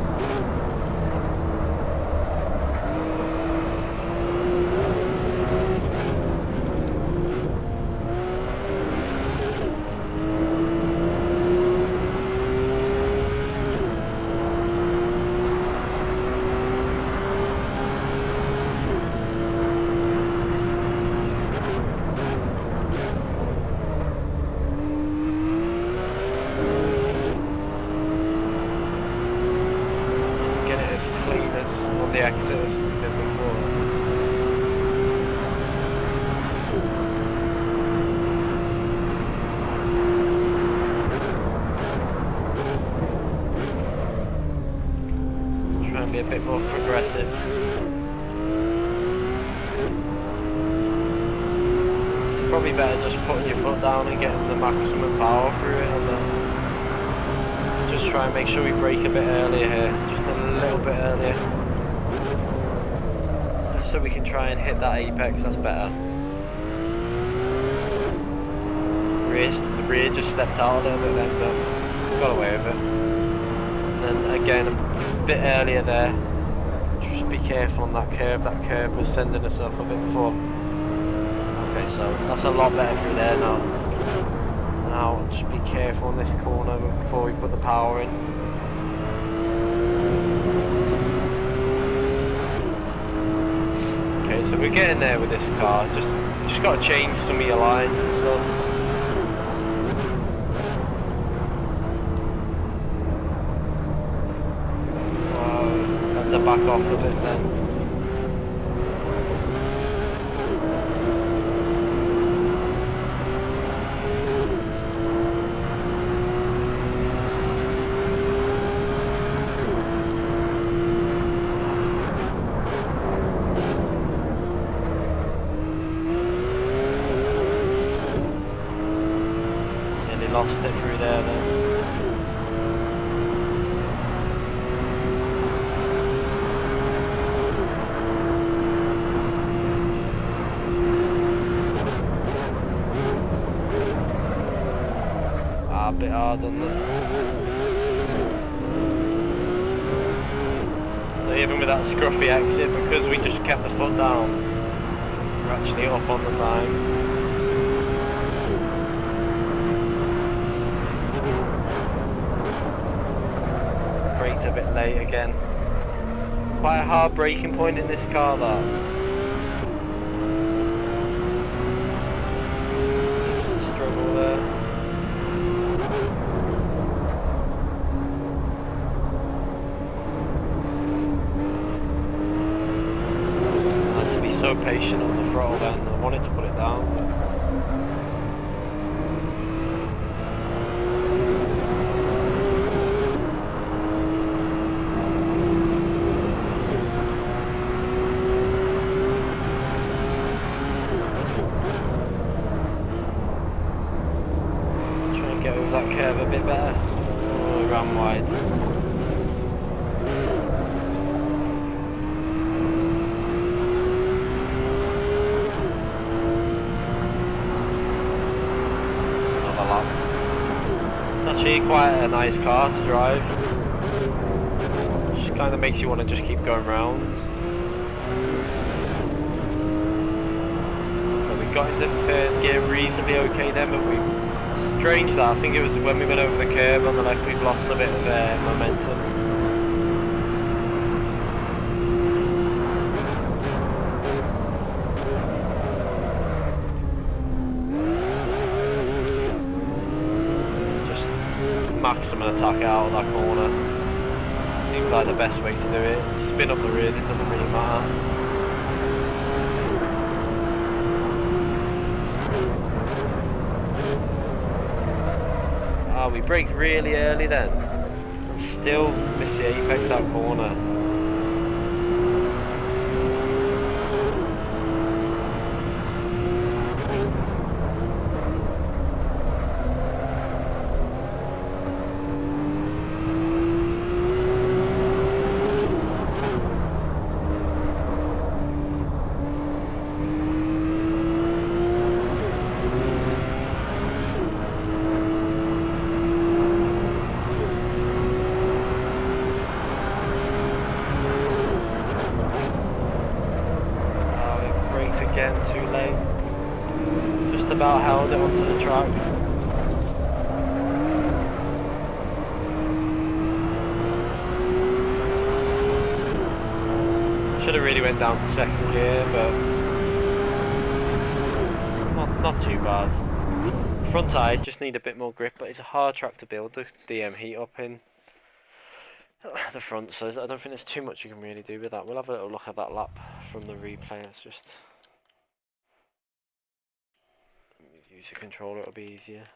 bit more progressive. It's probably better just putting your foot down and getting the maximum power through it, and then just try and make sure we brake a bit earlier here, just a little bit earlier, just so we can try and hit that apex. That's better. The rear just stepped out a little bit then, but got away with it. And then again, a bit earlier there. Just be careful on that curve. That curve was sending us up a bit before. Okay, so that's a lot better through there now. Now, just be careful on this corner before we put the power in. Okay, so we're getting there with this car. Just got to change some of your lines and stuff. To back off a bit then. Nearly lost it through there then. A bit hard on that. So even with that scruffy exit, because we just kept the foot down, we're actually up on the time. Braked a bit late again. Quite a hard braking point in this car, that. Just a struggle there. So patient on the throttle then, I wanted to put it down. Try and get over that curve a bit better. Oh, we ran wide. Actually quite a nice car to drive. Just kind of makes you want to just keep going round. So we got into third gear reasonably okay then, but strange that I think it was when we went over the curb on the left we've lost a bit of momentum. Maximum attack out of that corner. Seems like the best way to do it. Spin up the rears, it doesn't really matter. Ah, we braked really early then. And still miss the apex that corner. Again, too late. Just about held it onto the track. Should have really went down to second gear, but not too bad. Front tires just need a bit more grip, but it's a hard track to build the heat up in the front, so I don't think there's too much you can really do with that. We'll have a little look at that lap from the replay. Let's just use the controller, it'll be easier.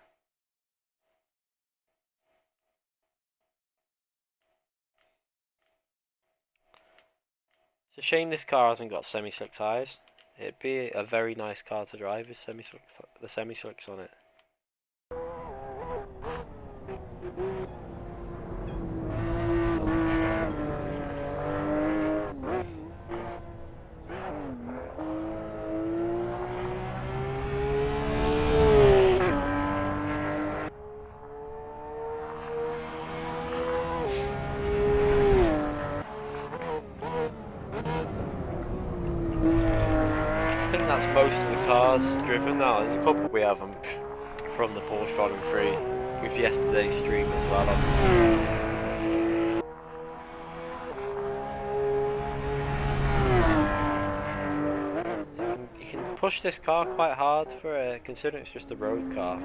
It's a shame this car hasn't got semi-slick tyres. It'd be a very nice car to drive with the semi-slicks on it. I think that's most of the cars driven now. There's a couple we haven't from the Porsche Volume 3 with yesterday's stream as well, obviously. You can push this car quite hard for considering it's just a road car.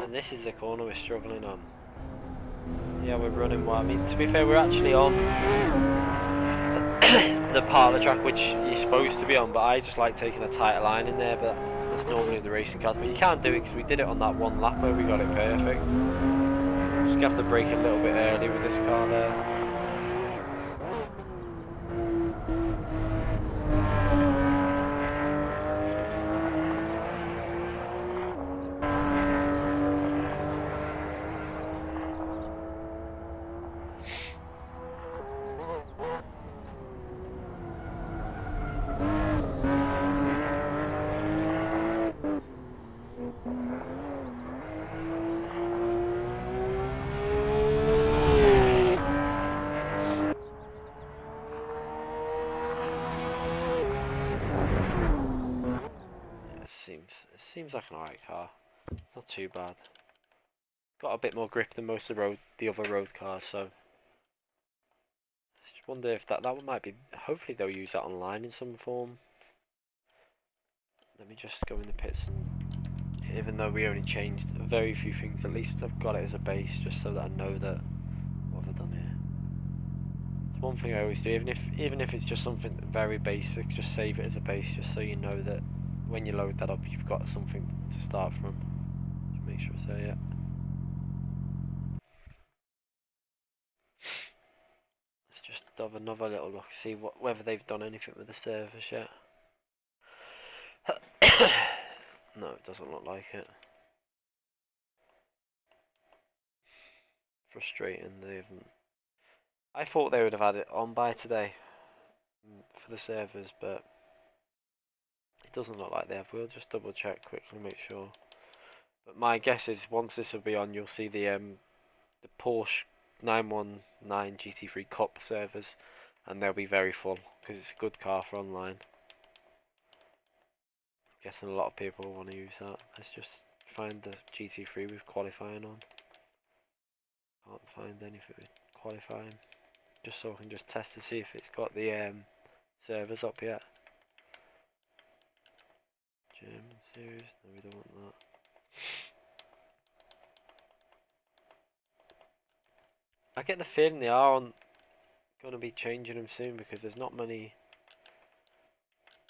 This is the corner we're struggling on. Yeah, we're running well. I mean, to be fair, we're actually on the part of the track which you're supposed to be on, but I just like taking a tighter line in there, but that's normally the racing cars. But you can't do it because we did it on that one lap where we got it perfect. Just have to brake a little bit early with this car there. It seems like an alright car. It's not too bad. Got a bit more grip than most of the other road cars, so I just wonder if that one might be. Hopefully they'll use that online in some form. Let me just go in the pits, and even though we only changed very few things, at least I've got it as a base, just so that I know that what have I done here. It's one thing I always do, even if it's just something very basic, just save it as a base, just so you know that when you load that up, you've got something to start from. Just make sure it's there yet. Let's just have another little look, see whether they've done anything with the servers yet. No, it doesn't look like it. Frustrating, they haven't. I thought they would have had it on by today for the servers, but it doesn't look like they have. We'll just double check quickly, make sure. But my guess is once this will be on, you'll see the Porsche 919 GT3 Cup servers, and they'll be very full because it's a good car for online. I'm guessing a lot of people will want to use that. Let's just find the GT3 with qualifying on. Can't find anything with qualifying. Just so I can just test to see if it's got the servers up yet. German series, no, we don't want that. I get the feeling they are going to be changing them soon because there's not many.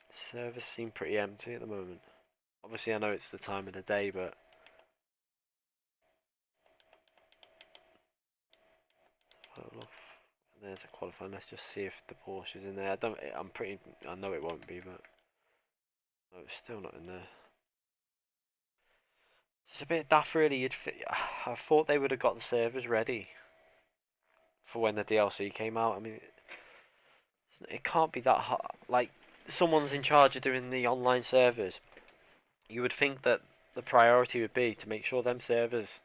The servers seem pretty empty at the moment. Obviously, I know it's the time of the day, but look, there's a qualifying. Let's just see if the Porsche is in there. I know it won't be, but no, it's still not in there. It's a bit daft, really. I thought they would have got the servers ready for when the DLC came out. I mean, it can't be that hard. Like, someone's in charge of doing the online servers. You would think that the priority would be to make sure them servers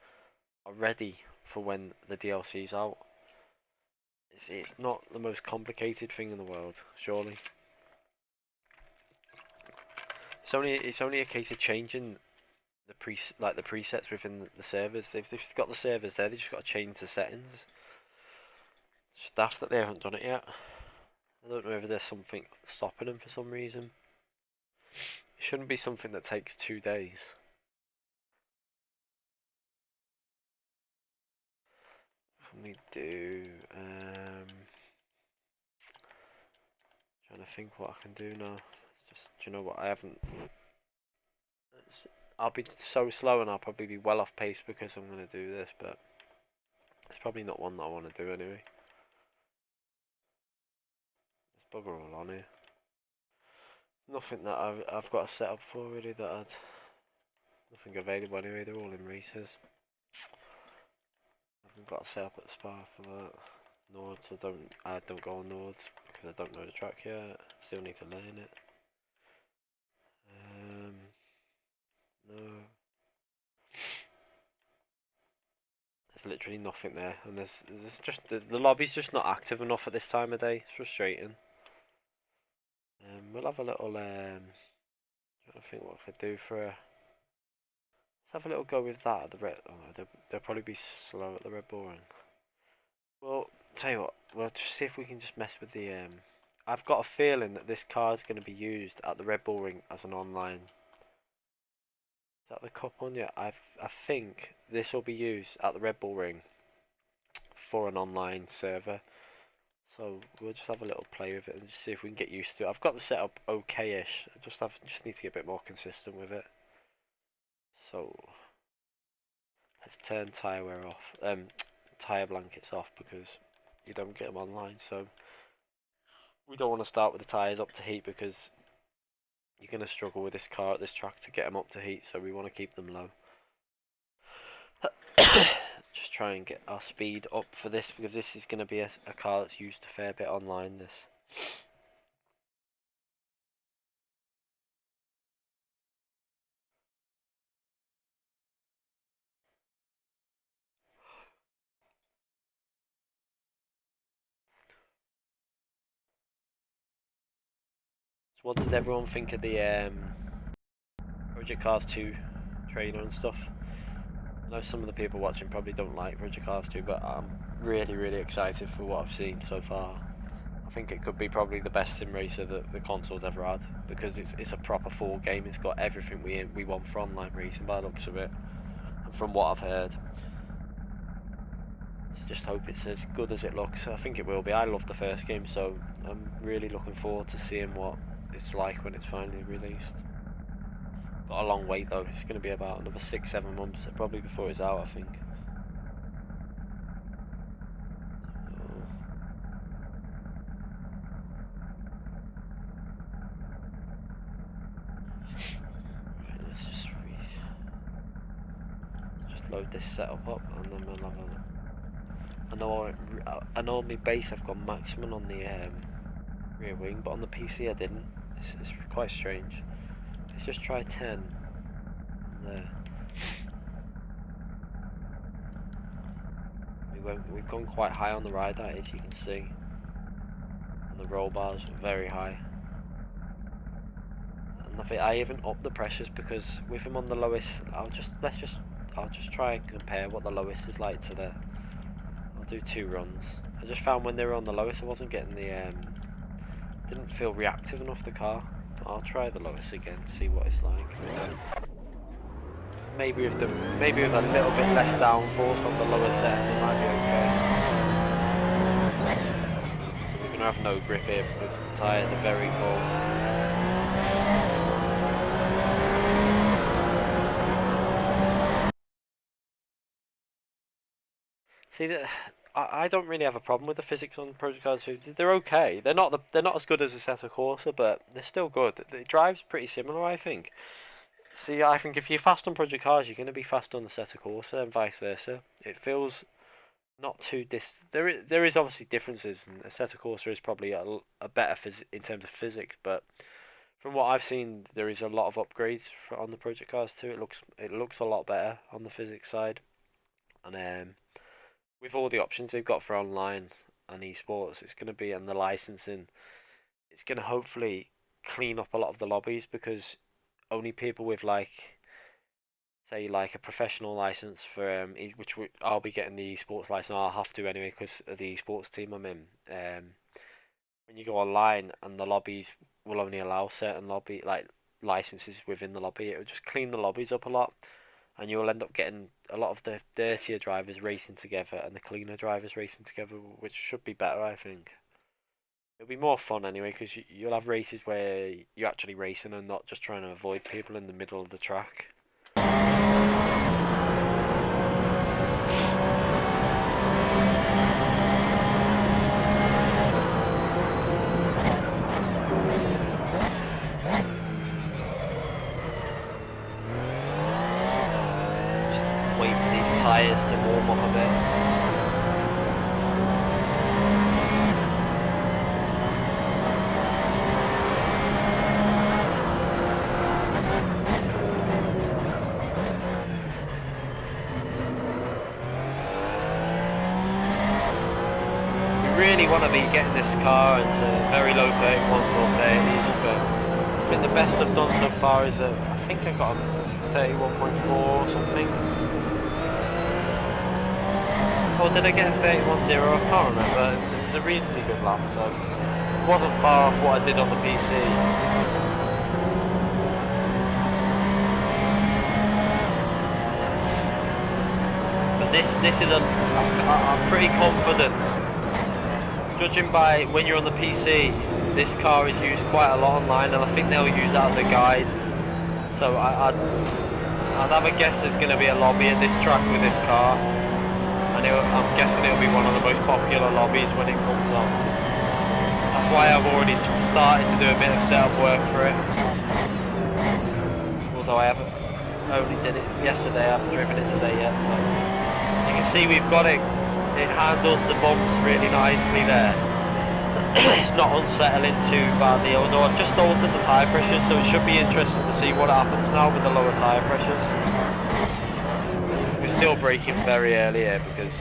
are ready for when the DLC's out. It's not the most complicated thing in the world, surely. It's only a case of changing the presets within the servers. They've got the servers there. They just got to change the settings. It's daft that they haven't done it yet. I don't know if there's something stopping them for some reason. It shouldn't be something that takes 2 days. What can we do? Trying to think what I can do now. It's just, do you know what? I haven't. I'll be so slow and I'll probably be well off pace because I'm going to do this, but it's probably not one that I want to do anyway. There's bugger all on here. Nothing that I've got a setup for really that I'd. Nothing available anyway, they're all in races. I haven't got a setup at Spa for that. Nords, I don't go on Nords because I don't know the track yet. Still need to learn it. No. There's literally nothing there, and the lobby's just not active enough at this time of day. It's frustrating. We'll have a little trying to think what I could do for a. Let's have a little go with that at the red. Oh no, they'll probably be slow at the Red Bull Ring. Well, tell you what, we'll just see if we can just mess with the. I've got a feeling that this car is going to be used at the Red Bull Ring as an online. Is that the cup one? Yeah, I think this will be used at the Red Bull Ring for an online server. So we'll just have a little play with it and just see if we can get used to it. I've got the setup okay-ish. I just need to get a bit more consistent with it. So let's turn tyre wear off. Tyre blankets off because you don't get them online. So we don't want to start with the tyres up to heat because you're going to struggle with this car at this track to get them up to heat. So we want to keep them low. Just try and get our speed up for this because this is going to be a car that's used a fair bit online. This. So what does everyone think of the Project Cars 2 trailer and stuff? I know some of the people watching probably don't like Project Cars 2, but I'm really excited for what I've seen so far. I think it could be probably the best sim racer that the console's ever had because it's a proper full game. It's got everything we want for online racing by the looks of it, and from what I've heard. Let's just hope it's as good as it looks. I think it will be. I love the first game, so I'm really looking forward to seeing what it's like when it's finally released. Got a long wait though. It's going to be about another 6-7 months probably before it's out, I think. Let's just load this setup up and then we'll have a. I know on my base I've got maximum on the rear wing, but on the PC I didn't. It's quite strange. Let's just try 10 there. We've gone quite high on the ride height, as you can see, and the roll bars are very high. And I even upped the pressures because with him on the lowest, I'll just try and compare what the lowest is like to the. I'll do 2 runs. I just found when they were on the lowest, I wasn't getting the didn't feel reactive enough the car. I'll try the lowest again, see what it's like. Maybe with a little bit less downforce on the lower set, it might be okay. We're gonna have no grip here because the tyres are very cold. See that. I don't really have a problem with the physics on Project Cars 2. They're okay. They're not as good as Assetto Corsa, but they're still good. It drives pretty similar, I think. See, I think if you're fast on Project Cars, you're going to be fast on Assetto Corsa and vice versa. It feels not too There is obviously differences, and Assetto Corsa is probably a better in terms of physics, but from what I've seen, there is a lot of upgrades on the Project Cars 2. It looks a lot better on the physics side, and with all the options they've got for online and esports, it's going to be, and the licensing, it's going to hopefully clean up a lot of the lobbies because only people with say a professional license for which I'll be getting the esports license. I'll have to anyway because of the esports team I'm in. When you go online and the lobbies will only allow certain licenses within the lobby, it will just clean the lobbies up a lot. And you'll end up getting a lot of the dirtier drivers racing together and the cleaner drivers racing together, which should be better, I think. It'll be more fun anyway, because you'll have races where you're actually racing and not just trying to avoid people in the middle of the track. Wait for these tyres to warm up a bit. We really want to be getting this car into very low 31s or 30s, but I think the best I've done so far is I think I got a 31.4 or something. Or did I get a 31.0? I can't remember. It was a reasonably good lap, so it wasn't far off what I did on the PC. But this is I'm pretty confident. Judging by when you're on the PC, this car is used quite a lot online, and I think they'll use that as a guide. So I'd have a guess there's going to be a lobby at this track with this car. I'm guessing it'll be one of the most popular lobbies when it comes on. That's why I've already started to do a bit of setup work for it. Although I only did it yesterday, I haven't driven it today yet. So you can see we've got it. It handles the bumps really nicely there. It's not unsettling too badly. Although I've just altered the tyre pressures, so it should be interesting to see what happens now with the lower tyre pressures. Still braking very early here because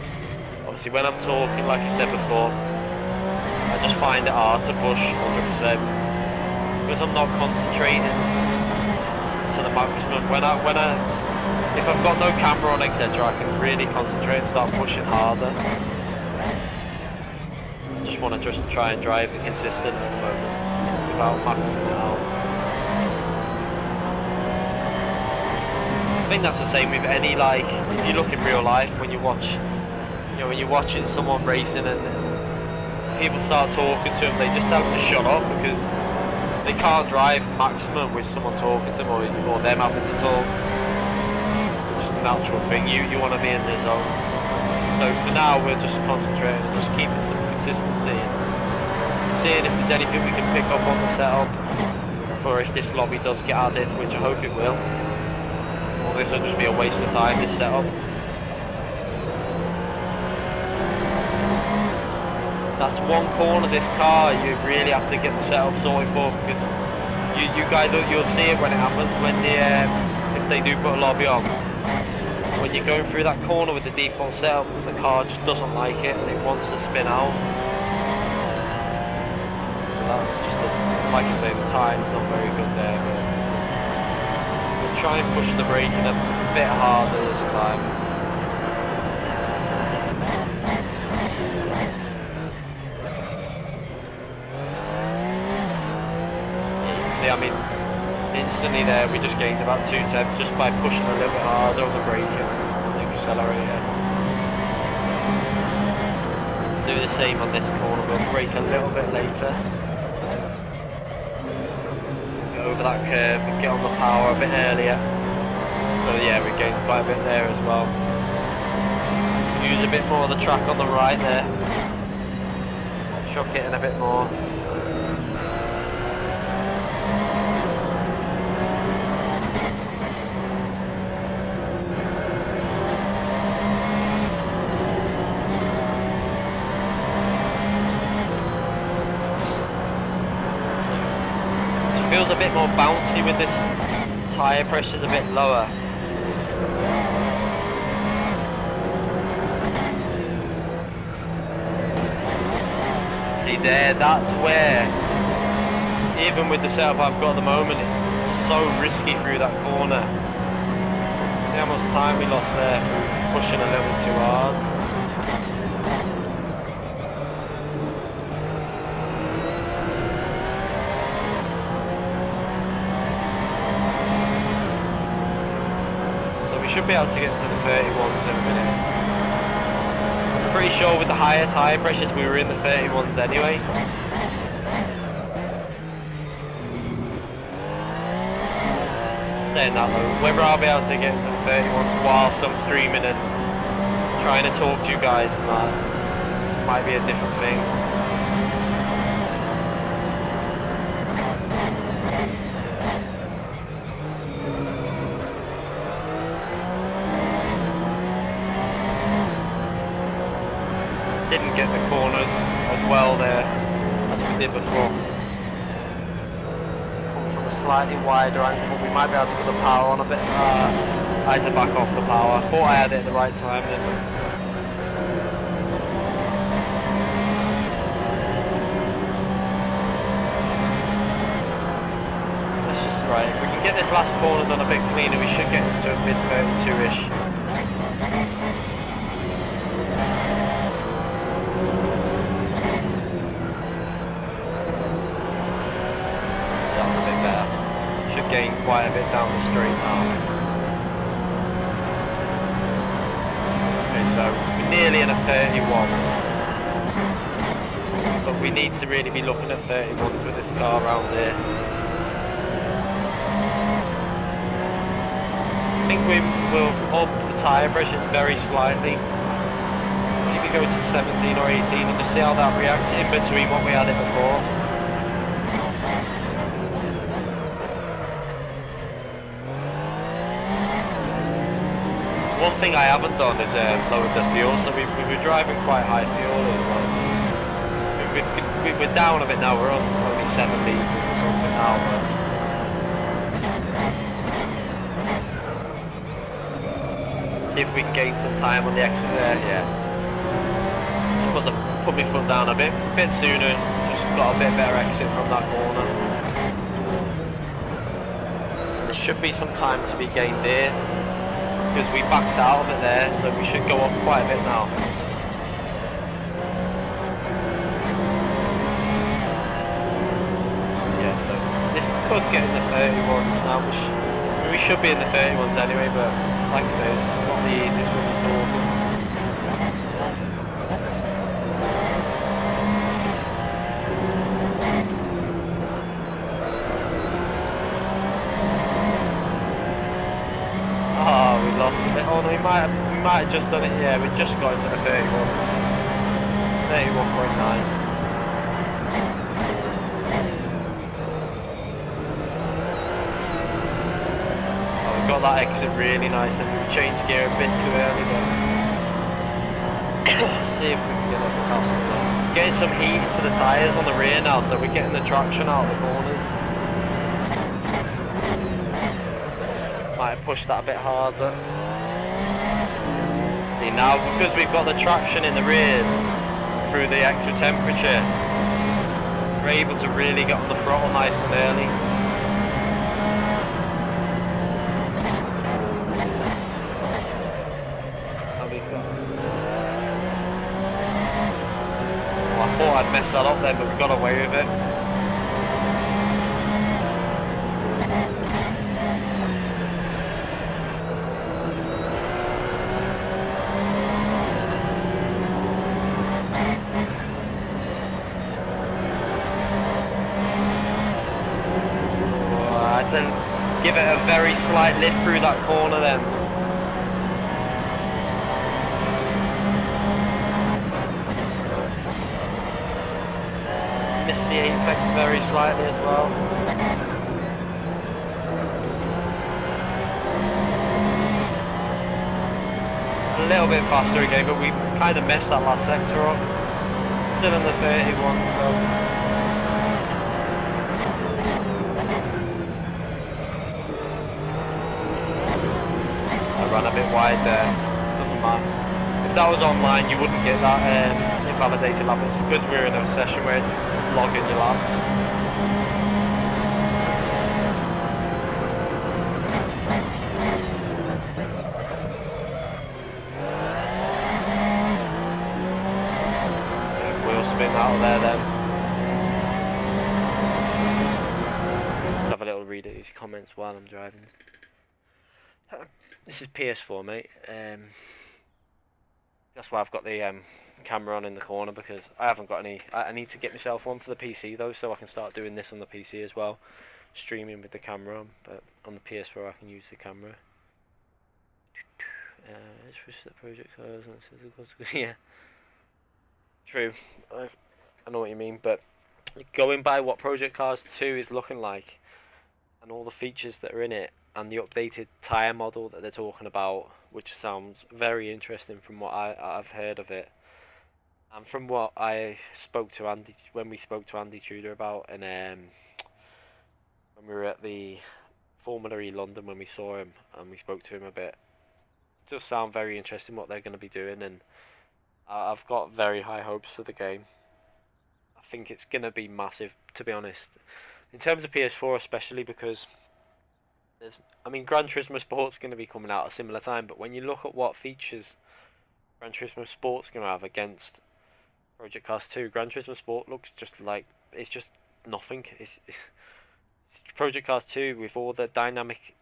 obviously when I'm talking, like I said before, I just find it hard to push 100% because I'm not concentrating to the maximum. If I've got no camera on, etc., I can really concentrate and start pushing harder. I just want to try and drive it consistent at the moment without maxing it out. I think that's the same with any, like, if you look in real life, when you watch, when you're watching someone racing and people start talking to them, they just tell them to shut up because they can't drive maximum with someone talking to them or them having to talk. It's just a natural thing. You want to be in the zone. So for now, we're just concentrating and just keeping some consistency and seeing if there's anything we can pick up on the setup for if this lobby does get added, which I hope it will. Or this will just be a waste of time, this setup. That's one corner of this car you really have to get the setup sorted for, because you guys, you'll see it when it happens, when if they do put a lobby on. When you're going through that corner with the default setup, the car just doesn't like it and it wants to spin out. So that's just, like I say, the time's not very good there. But try and push the braking a bit harder this time. Yeah, you can see, I mean, instantly there we just gained about 2 tenths just by pushing a little bit harder on the brake and the accelerator. Do the same on this corner, we'll brake a little bit later. Over that curve and get on the power a bit earlier. So yeah, we gained quite a bit there as well. Use a bit more of the track on the right there. Chuck it in a bit more. Feels a bit more bouncy with this tyre pressure's a bit lower. See there, that's where, even with the setup I've got at the moment, it's so risky through that corner. See how much time we lost there from pushing a little bit too hard. Should be able to get to the 31s in a minute. I'm pretty sure with the higher tyre pressures we were in the 31s anyway. Saying that though, whether I'll be able to get into the 31s whilst I'm streaming and trying to talk to you guys and that might be a different thing. Didn't get the corners as well there as we did before. Coming from a slightly wider angle, we might be able to put the power on a bit. I had to back off the power. I thought I had it at the right time then. Right, if we can get this last corner done a bit cleaner, we should get into a mid 32-ish. That's a bit better. Should gain quite a bit down the straight now. Okay, so we're nearly in a 31. But we need to really be looking at 31s with this car around here. I think we will up the tyre pressure very slightly, maybe go to 17 or 18 and just see how that reacts in between what we had it before. One thing I haven't done is lowered the fuel, so we were driving quite high fuel. We're down a bit now, we're on only 7 litres or something now. But see if we can gain some time on the exit there. Yeah. Put my foot down a bit sooner. Just got a bit better exit from that corner. There should be some time to be gained here because we backed out of it there, so we should go up quite a bit now. Yeah, so this could get in the 31s now. We should be in the 31s anyway, but like I say, it's not the easiest when you're talking. Oh, we lost a bit. Oh no, we might have just done it. Yeah, we just got into the 31s. 31.9. Got that exit really nice and we changed gear a bit too early, but see if we can get up the cost. Getting some heat into the tyres on the rear now, so we're getting the traction out of the corners. Might have pushed that a bit harder. See now, because we've got the traction in the rears through the extra temperature, we're able to really get on the throttle nice and early. I thought I'd messed that up then, but we got away with it. Oh, I had to give it a very slight lift through that corner then. The apex very slightly as well. A little bit faster again, but we kind of messed that last sector up. Still in the 31, so I ran a bit wide there. Doesn't matter. If that was online, you wouldn't get that invalidated lap. It's because we're in a session where it's logging your laps. Yeah, wheel spin out of there then. Just have a little read at these comments while I'm driving. This is PS4, mate. That's why I've got the camera on in the corner, because I haven't got any. I need to get myself one for the PC though, so I can start doing this on the PC as well. streaming with the camera on, but on the PS4 I can use the camera. Switch the project cars. Yeah, true. I know what you mean, but going by what Project Cars 2 is looking like, and all the features that are in it, and the updated tyre model that they're talking about, which sounds very interesting from what I've heard of it, and from what I spoke to Andy when we spoke to Andy Tudor about, and when we were at the Formula E London when we saw him and we spoke to him a bit, it does sound very interesting what they're going to be doing, and I've got very high hopes for the game. I think it's going to be massive, to be honest, in terms of PS4 especially, because Gran Turismo Sport's going to be coming out at a similar time, but when you look at what features Gran Turismo Sport's going to have against Project Cars 2, Gran Turismo Sport looks just like it's just nothing. It's Project Cars 2 with all the dynamic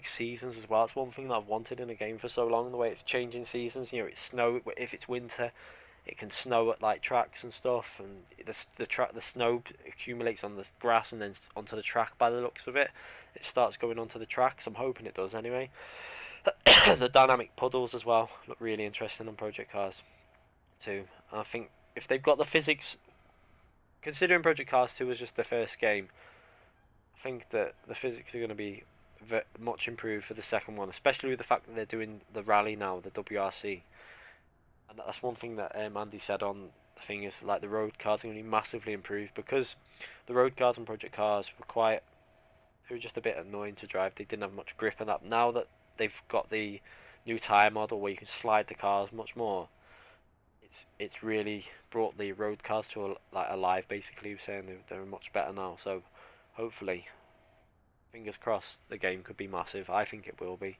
seasons as well. It's one thing that I've wanted in a game for so long. The way it's changing seasons, it's snow. If it's winter, it can snow at like tracks and stuff, and the snow accumulates on the grass and then onto the track. By the looks of it, it starts going onto the tracks. I'm hoping it does anyway. The dynamic puddles as well look really interesting on Project Cars 2. And I think if they've got the physics, considering Project Cars 2 was just the first game, I think that the physics are going to be much improved for the second one, especially with the fact that they're doing the rally now, the WRC. And that's one thing that Andy said on the thing, is like the road cars are going to be massively improved, because the road cars and Project Cars they were just a bit annoying to drive. They didn't have much grip and that. Now that they've got the new tyre model where you can slide the cars much more, it's really brought the road cars to alive. Basically, he was saying they're much better now. So hopefully, fingers crossed, the game could be massive. I think it will be.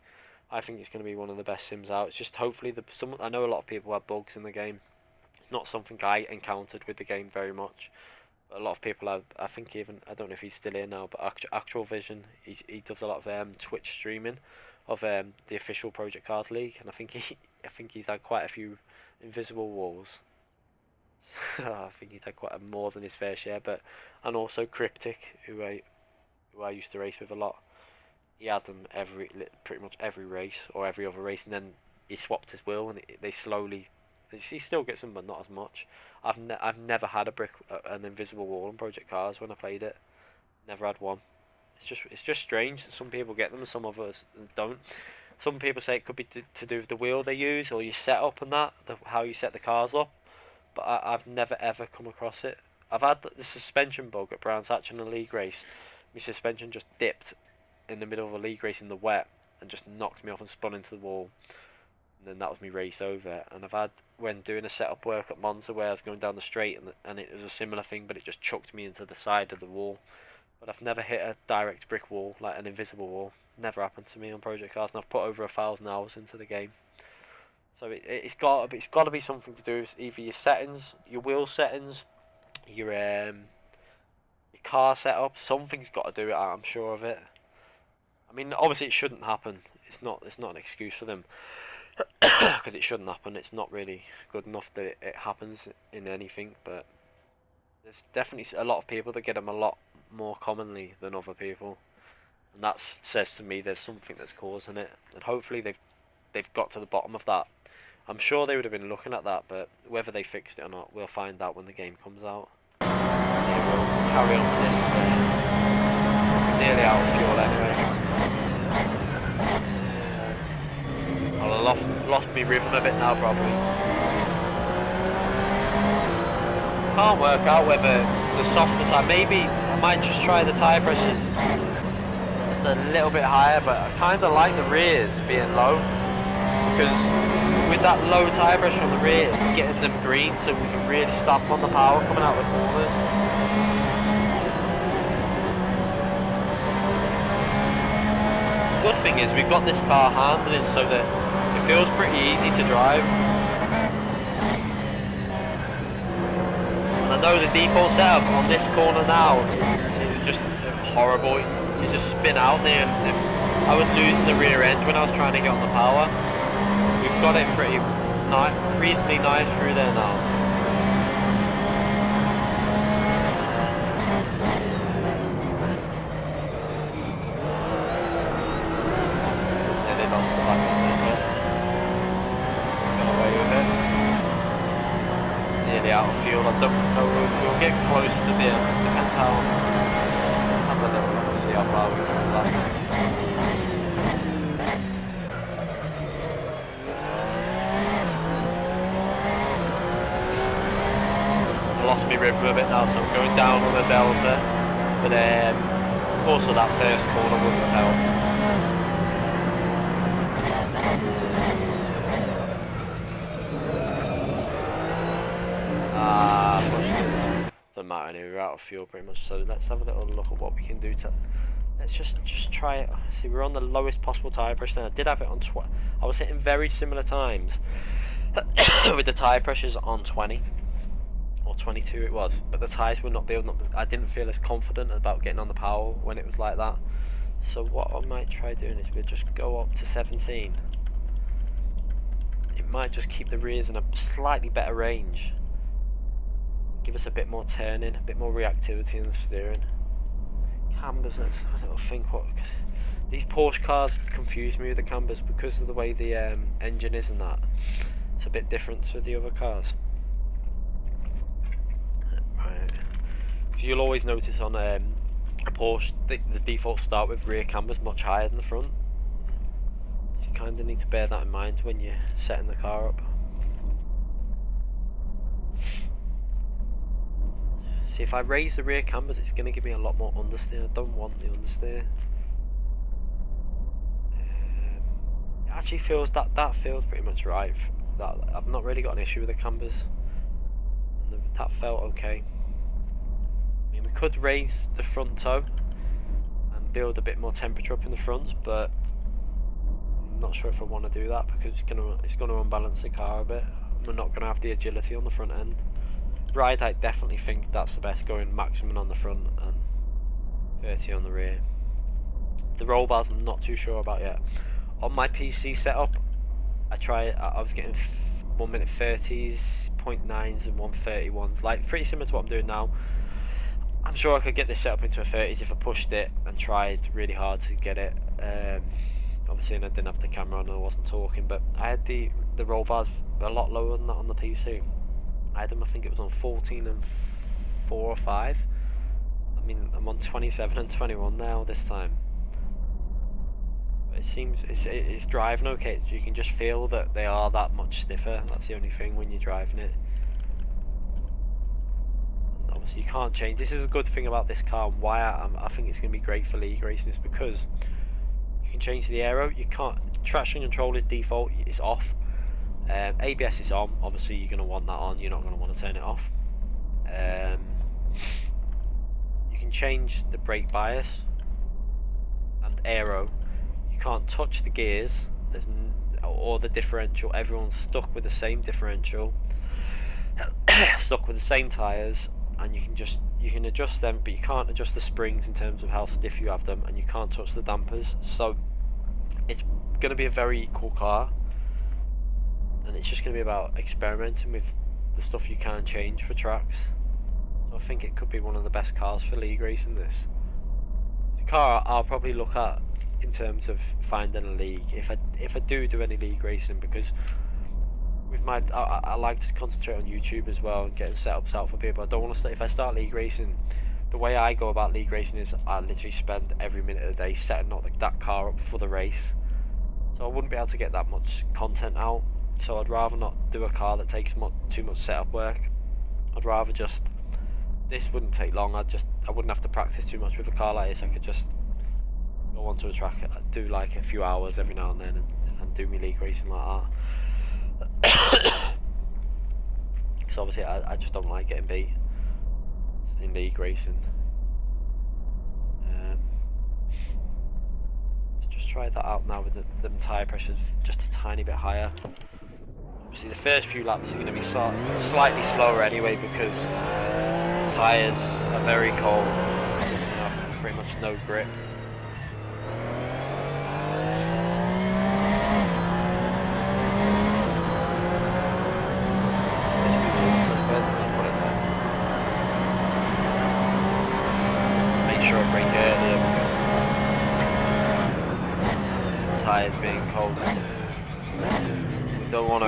I think it's going to be one of the best sims out. It's just hopefully I know a lot of people have bugs in the game. It's not something I encountered with the game very much. But a lot of people have. I think even, I don't know if he's still here now, but Actual Vision, he does a lot of Twitch streaming of the official Project Cars League, and I think he's had quite a few invisible walls. I think he's had more than his fair share. And also Cryptic, who I used to race with a lot. He had them pretty much every race or every other race, and then he swapped his wheel, and they slowly. He still gets them, but not as much. I've never had an invisible wall in Project Cars when I played it. Never had one. It's just strange that some people get them and some of us don't. Some people say it could be to do with the wheel they use or your setup and how you set the cars up. But I've never ever come across it. I've had the suspension bug at Brands Hatch in a league race. My suspension just dipped in the middle of a league race in the wet and just knocked me off and spun into the wall. And then that was me race over. And I've had, when doing a setup work at Monza where I was going down the straight, and it was a similar thing, but it just chucked me into the side of the wall. But I've never hit a direct brick wall, like an invisible wall. Never happened to me on Project Cars, and I've put over 1,000 hours into the game. So it's got to be something to do with either your settings, your wheel settings, your car setup. Something's got to do it. I'm sure of it. I mean, obviously it shouldn't happen. It's not an excuse for them, because it shouldn't happen. It's not really good enough that it happens in anything. But there's definitely a lot of people that get them a lot more commonly than other people, and that says to me there's something that's causing it. And hopefully they've got to the bottom of that. I'm sure they would have been looking at that, but whether they fixed it or not, we'll find out when the game comes out. Yeah, we'll carry on with this. We're nearly out of fuel anyway. I'll have lost me rhythm a bit now, probably. Can't work out whether the softer tyre, maybe I might just try the tyre pressures just a little bit higher, but I kind of like the rears being low, because with that low tyre pressure on the rear, it's getting them green, so we can really stamp on the power coming out of the corners. The good thing is we've got this car handling so that it feels pretty easy to drive. And I know the default setup on this corner now is just horrible. You just spin out there, and I was losing the rear end when I was trying to get on the power. We've got it pretty reasonably nice through there now. out of fuel. I don't know. We'll get close to the end. Depends how. Let's have a little look and see how far we can last. Lost my rhythm a bit now, so I'm going down on the delta, but also that first corner wouldn't have helped. Doesn't matter anyway, we're out of fuel pretty much, so let's have a little look at what we can do to... Let's just try it. See, we're on the lowest possible tyre pressure now. I did have it on I was hitting very similar times with the tyre pressures on 20. Or 22 it was, but the tyres were not building up. I didn't feel as confident about getting on the power when it was like that. So what I might try doing is we'll just go up to 17. It might just keep the rears in a slightly better range. Give us a bit more turning, a bit more reactivity in the steering. Cambers, let's have a little think. What these Porsche cars confuse me with the cambers because of the way the engine is and that. It's a bit different to the other cars. Because you'll always notice on a Porsche the default start with rear cambers much higher than the front. So you kind of need to bear that in mind when you're setting the car up. See, if I raise the rear cambers, it's going to give me a lot more understeer. I don't want the understeer. It actually feels that feels pretty much right. I've not really got an issue with the cambers. That felt okay. I mean, we could raise the front toe and build a bit more temperature up in the front, but I'm not sure if I want to do that because it's going to unbalance the car a bit. We're not going to have the agility on the front end. Ride height, definitely think that's the best, going maximum on the front and 30 on the rear. The roll bars I'm not too sure about yet. On my PC setup, I was getting 1 minute 30s, 0.9s and 131s, like pretty similar to what I'm doing now. I'm sure I could get this set up into a 30s if I pushed it and tried really hard to get it. Obviously, I didn't have the camera on and I wasn't talking, but I had the roll bars a lot lower than that on the PC. I had them, I think it was on 14 and 4 or 5. I mean, I'm on 27 and 21 now this time. It seems it's driving okay. You can just feel that they are that much stiffer. That's the only thing when you're driving it. And obviously, you can't change. This is a good thing about this car and why I think it's going to be great for league racing is because you can change the aero. You can't. Traction control is default. It's off. ABS is on. Obviously, you're going to want that on. You're not going to want to turn it off. You can change the brake bias and aero. You can't touch the gears or the differential. Everyone's stuck with the same differential, stuck with the same tyres, and you can adjust them, but you can't adjust the springs in terms of how stiff you have them, and you can't touch the dampers. So it's going to be a very equal car, and it's just going to be about experimenting with the stuff you can change for tracks. So I think it could be one of the best cars for league racing. This. It's a car I'll probably look at in terms of finding a league if I do any league racing, because with my I like to concentrate on YouTube as well and getting setups out for people. I don't want to if I start league racing, the way I go about league racing is I literally spend every minute of the day setting up that car up for the race, so I wouldn't be able to get that much content out. So I'd rather not do a car that takes too much setup work. I'd rather just, this wouldn't take long. I wouldn't have to practice too much with a car like this. I could just go onto a track, do like a few hours every now and then and do me league racing like that. Because obviously I just don't like getting beat in league racing. Let's just try that out now with the tyre pressures just a tiny bit higher. Obviously the first few laps are going to be slightly slower anyway because the tyres are very cold. You have pretty much no grip. Make sure I brake earlier because the tyres being cold. We don't want to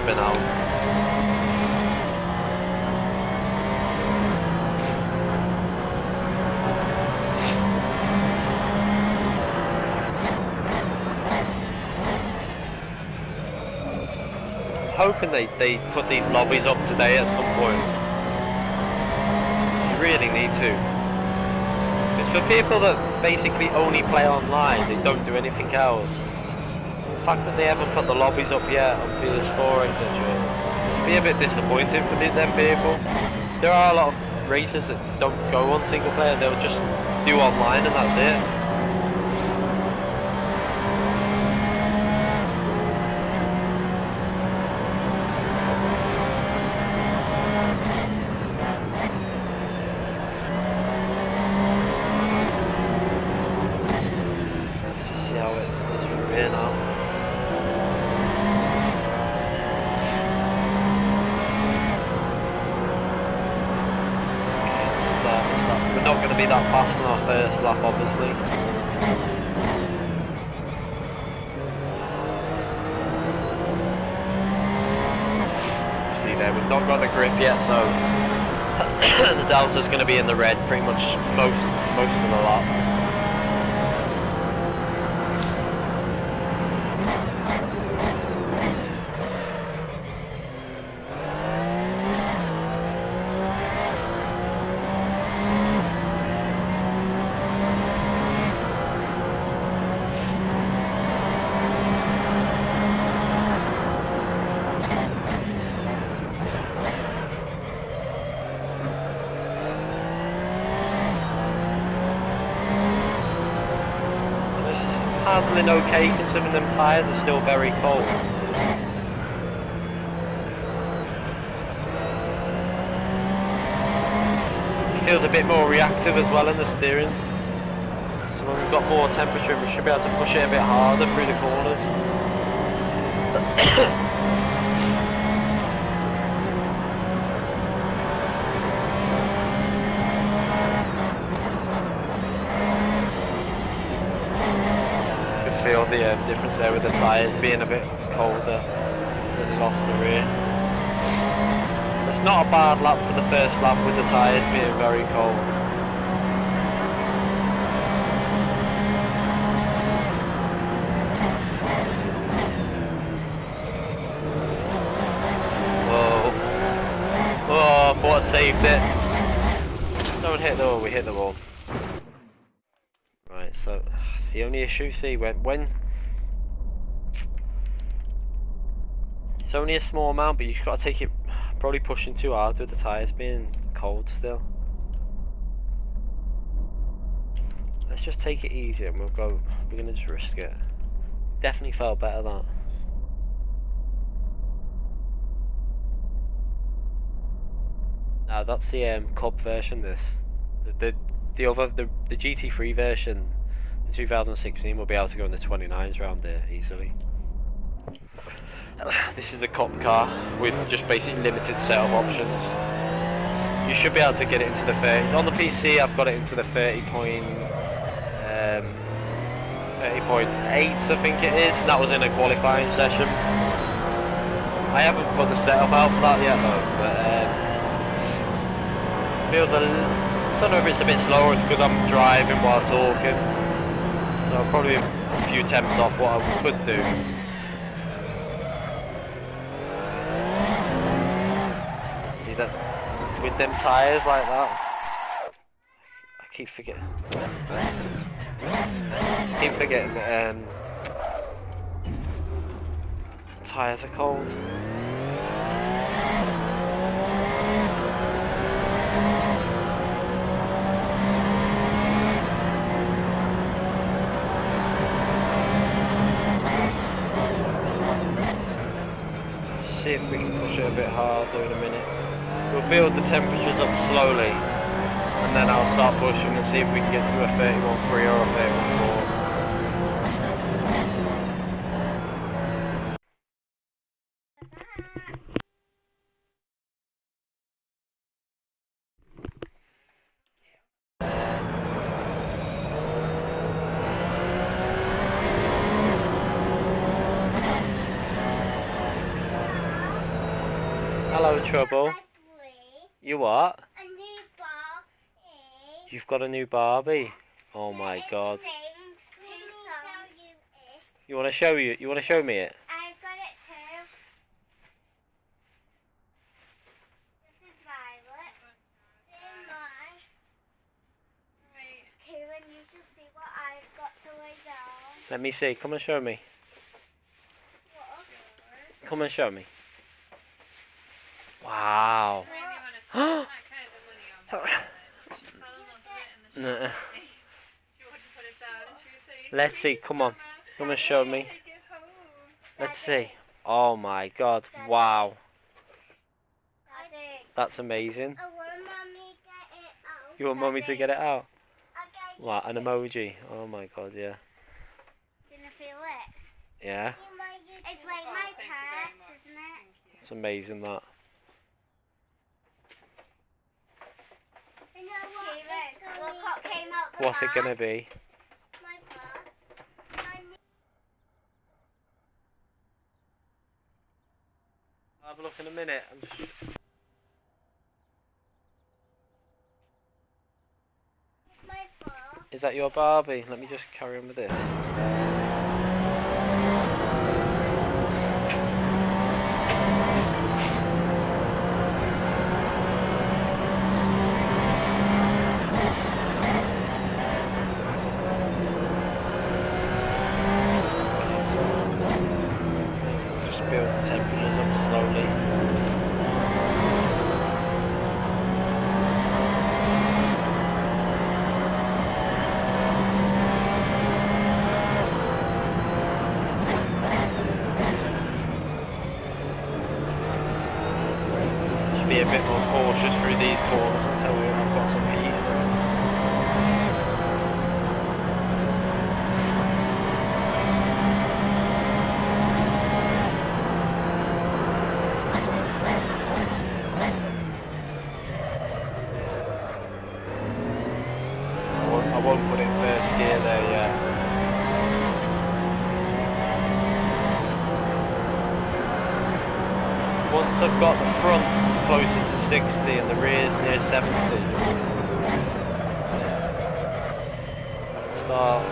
spin out. Hoping they put these lobbies up today at some point. You really need to. Because for people that basically only play online, they don't do anything else. The fact that they haven't put the lobbies up yet on PS4, etc. It'd be a bit disappointing for them people. There are a lot of racers that don't go on single player, they'll just do online and that's it. That fast on our first lap, obviously. See there, we've not got the grip yet, so the Delta's going to be in the red pretty much most of the lap. Handling okay considering them tyres are still very cold. It feels a bit more reactive as well in the steering. So when we've got more temperature we should be able to push it a bit harder through the corners. Feel the difference there with the tyres being a bit colder. Really lost the rear. So it's not a bad lap for the first lap with the tyres being very cold. Whoa. Oh, I thought I'd saved it. Don't hit the wall, we hit the wall. Right, so it's the only issue, see, when it's only a small amount, but you've got to take it, probably pushing too hard with the tyres being cold still. Let's just take it easy and we're going to just risk it. Definitely felt better that. Now that's the Cup version, this. The GT3 version, the 2016, will be able to go in the 29s round there easily. This is a Cup car with just basically limited set of options. You should be able to get it into the 30s. On the PC I've got it into the 30.8 I think it is, and that was in a qualifying session. I haven't put the setup out for that yet though, but feels a little, I don't know if it's a bit slower, it's because I'm driving while talking. So probably a few temps off what I could do. See that with them tyres like that, I keep forgetting that tyres are cold. See if we can push it a bit harder in a minute. We'll build the temperatures up slowly and then I'll start pushing and see if we can get to a 31.3 or a 31.4. Hello, Trouble. You what? A new Barbie. You've got a new Barbie. Oh my god. You want to show you? You want to show me it? I've got it too. This is Violet. This is mine. Kieran, you should see what I've got to lay down. Let me see. Come and show me. What? Come and show me. Wow. No. Let's see. Come on. Come and show me. Let's see. Oh my god. Wow. Daddy, That's amazing. I want Mummy to get it out. You want Mummy to get it out? Okay. What? An emoji? Oh my god, yeah. Can you feel it? Yeah. It's like my purse, isn't it? It's amazing that. You know what? Look what came out the What's it bag. gonna be? My purse. I'll have a look in a minute. My purse. Is that your Barbie? Let me just carry on with this. Just build the temperatures up slowly. Be a bit more cautious through these corners until I've got some heat. I won't put it in first gear there yet. Once I've got the fronts closer to 60 and the rears near 70, start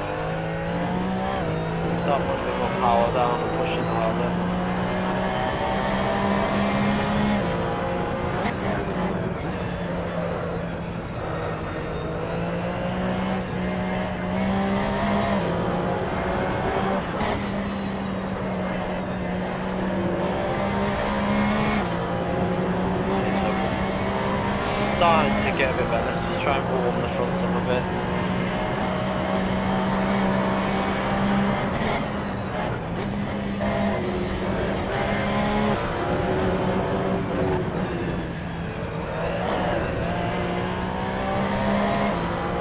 putting a bit more power down and pushing harder. Starting to get a bit better. Let's just try and warm the fronts up a bit.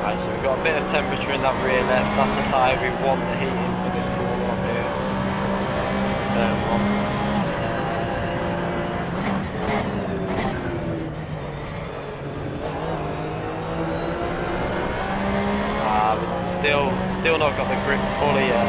Right, so we've got a bit of temperature in that rear left. That's the tyre we want the heat in for this corner up here. Turn one. Still not got the grip fully yet.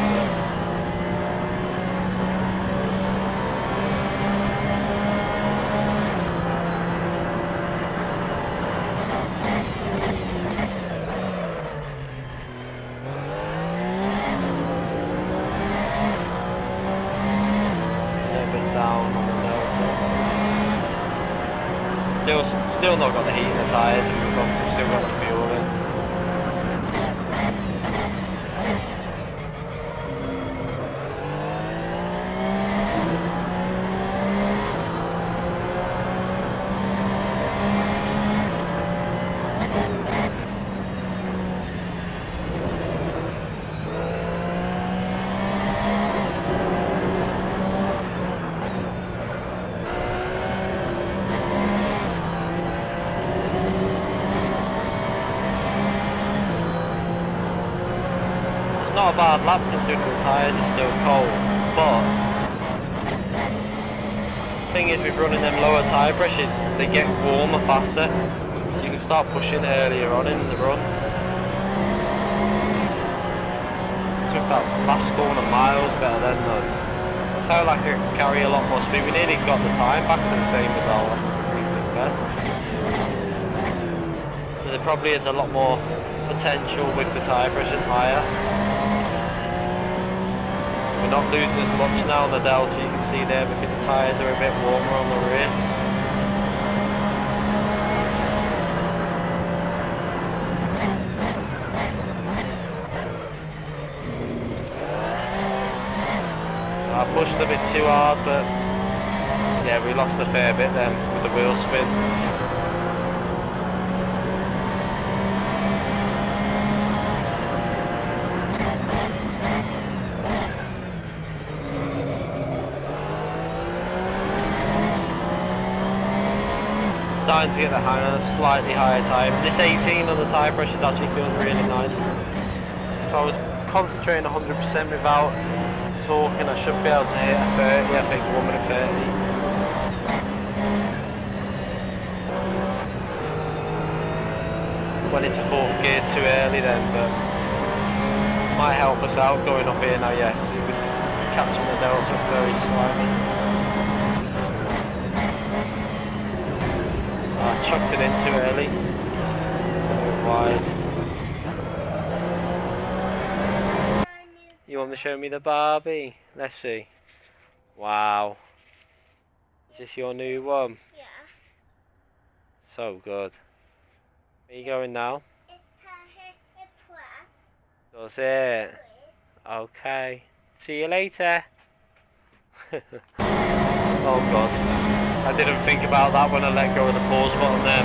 A little bit down on the nose. Still not got the heat in the tyres, and we've obviously still got the fuel in. Not a bad lap considering the tyres are still cold, but the thing is with running them lower tyre pressures, they get warmer faster, so you can start pushing earlier on in the run. Took that last corner miles better then though. I felt like I could carry a lot more speed. We nearly got the time back to the same result. fair. So there probably is a lot more potential with the tyre pressures higher. We're not losing as much now on the Delta, you can see there, because the tyres are a bit warmer on the rear. I pushed a bit too hard, but yeah, we lost a fair bit then with the wheel spin. Starting to get the hang of a slightly higher tyre. This 18 on the tyre pressures actually feels really nice. If I was concentrating 100% without talking, I should be able to hit a 30, I think 1 minute 30. Went into 4th gear too early then, but might help us out going up here now. Yes, it was catching the Delta very slightly. I chucked it in too early. Wide. You want to show me the Barbie? Let's see. Wow. Is this your new one? Yeah. So good. Where are you going now? Does it? Okay. See you later. Oh god. I didn't think about that when I let go of the pause button there.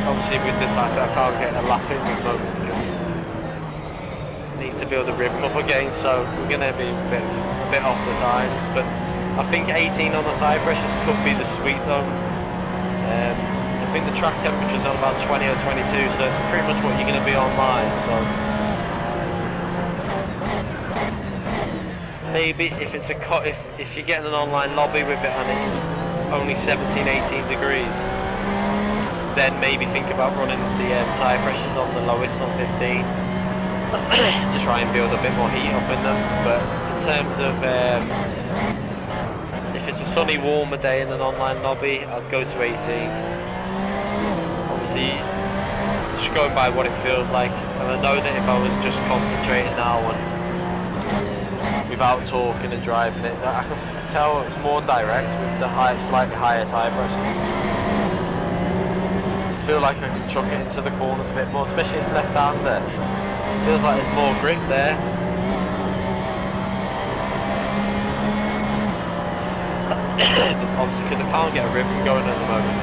Obviously with the fact that I can't get a lap in at the moment because I need to build a rhythm up again, so we're going to be a bit off the times, but I think 18 on the tyre pressures could be the sweet zone. I think the track temperature is on about 20 or 22, so it's pretty much what you're going to be online. So maybe if it's if you're getting an online lobby with it and it's only 17, 18 degrees, then maybe think about running the tyre pressures on the lowest on 15 to try and build a bit more heat up in them. But in terms of if it's a sunny, warmer day in an online lobby, I'd go to 18. Obviously, just going by what it feels like, and I know that if I was just concentrating now and without talking and driving it, I can tell it's more direct with the slightly higher tyre pressures. I feel like I can chuck it into the corners a bit more, especially it's left-hander. Feels like there's more grip there. Obviously, because I can't get a rhythm going at the moment,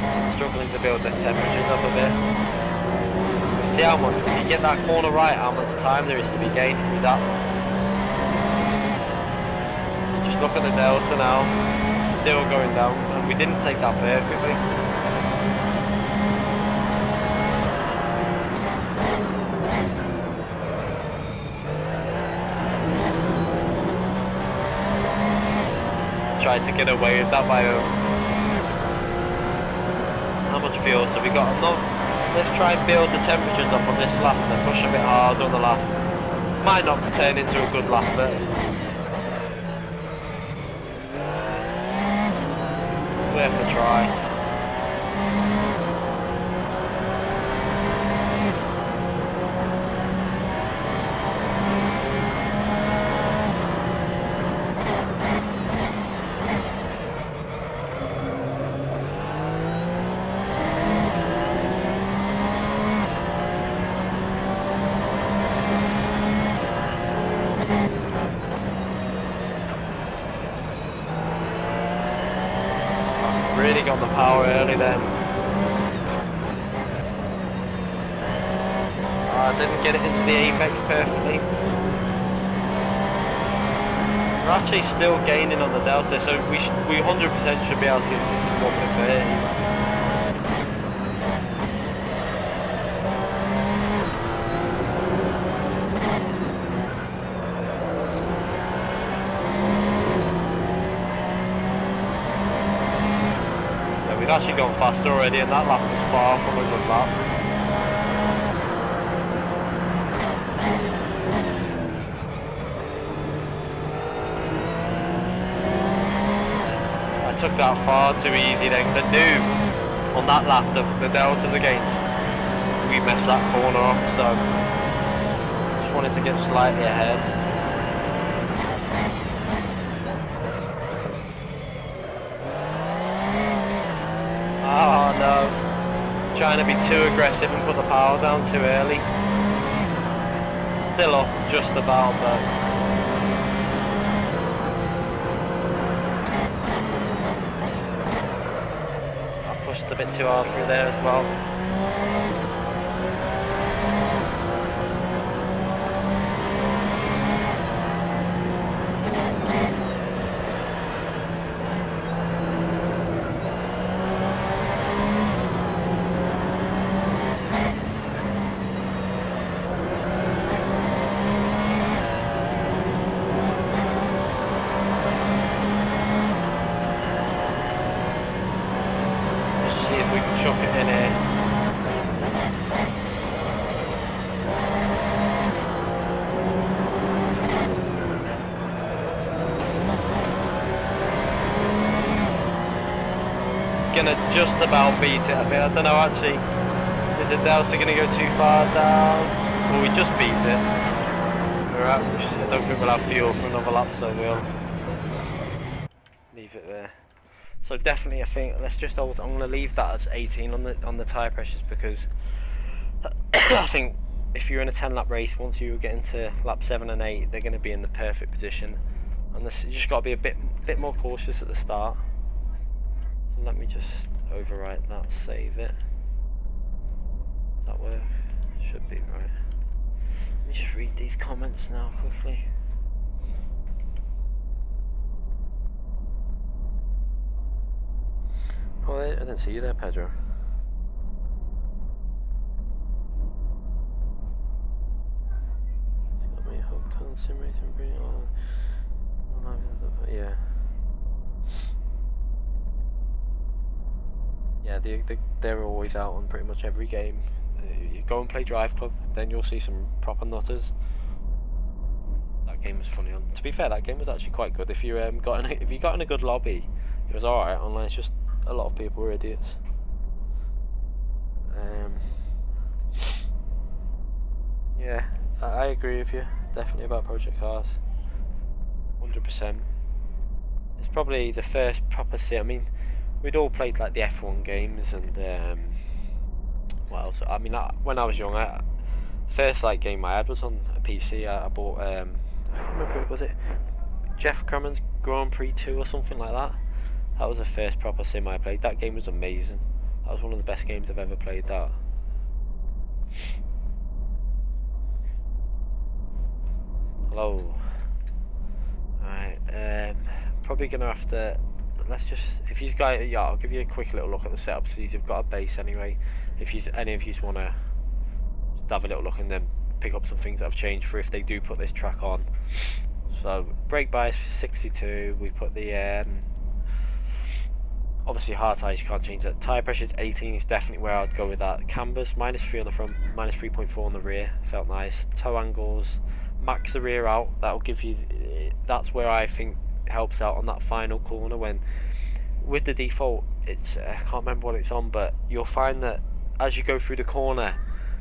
I'm struggling to build the temperatures up a bit. See how much, if you get that corner right, how much time there is to be gained through that. Just look at the Delta now, it's still going down, and we didn't take that perfectly. Tried to get away with that by how much fuel, so we got enough. Let's try and build the temperatures up on this lap and then push a bit harder on the last. Might not turn into a good lap, but worth a try. Really got the power early then. I didn't get it into the apex perfectly. We're actually still gaining on the Delta, so we 100% should be able to get this into the 130s. We've actually gone faster already, and that lap was far from a good lap. I took that far too easy then, because I knew on that lap the deltas against, we messed that corner up, so just wanted to get slightly ahead. Oh no, trying to be too aggressive and put the power down too early. Still up just about, but I pushed a bit too hard through there as well. Gonna just about beat it. I don't know actually. Is the delta gonna go too far down? Well, we just beat it. Alright, I don't think we'll have fuel for another lap, so we'll leave it there. So definitely, I think let's just hold. I'm gonna leave that as 18 on the tyre pressures, because I think if you're in a 10-lap race, once you get into lap 7 and 8, they're gonna be in the perfect position, and you just got to be a bit more cautious at the start. So let me just overwrite that, save it. Does that work? Should be right. Let me just read these comments now quickly. Oh, I didn't see you there, Pedro. Got me hooked on simulator and bring it on. Yeah. Yeah, they're always out on pretty much every game. You go and play Drive Club, then you'll see some proper nutters. That game was funny. To be fair, that game was actually quite good. If you got in a good lobby, it was alright. Online, it's just a lot of people were idiots. Yeah, I agree with you. Definitely about Project Cars. 100%. It's probably the first proper sim. I mean, we'd all played like the F1 games and what else? I mean, when I was young, first like game I had was on a PC. I bought I can't remember, was it Jeff Crummins Grand Prix 2 or something like that? That was the first proper sim I played. That game was amazing. That was one of the best games I've ever played. That. Hello. Alright, probably gonna have to. Let's just, if you guys, yeah, I'll give you a quick little look at the setup. So you've got a base anyway. If any of you want to just have a little look and then pick up some things that have changed for if they do put this track on. So brake bias 62. We put the obviously hard tyres, you can't change that. Tyre pressure is 18 is definitely where I'd go with that. Cambers -3 on the front, -3.4 on the rear. Felt nice. Toe angles, max the rear out. That'll give you. That's where I think helps out on that final corner, when with the default it's I can't remember what it's on, but you'll find that as you go through the corner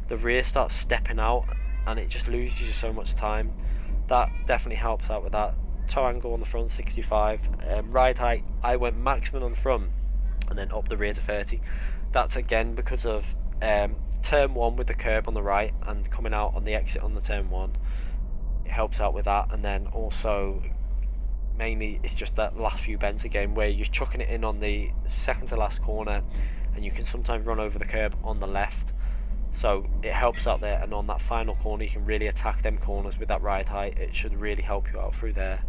the rear starts stepping out and it just loses you so much time. That definitely helps out with that. Toe angle on the front 65. Ride height, I went maximum on the front and then up the rear to 30. That's again because of turn 1 with the curb on the right and coming out on the exit on the turn 1. It helps out with that, and then also mainly it's just that last few bends again where you're chucking it in on the second to last corner and you can sometimes run over the curb on the left, so it helps out there. And on that final corner you can really attack them corners with that ride height. It should really help you out through there.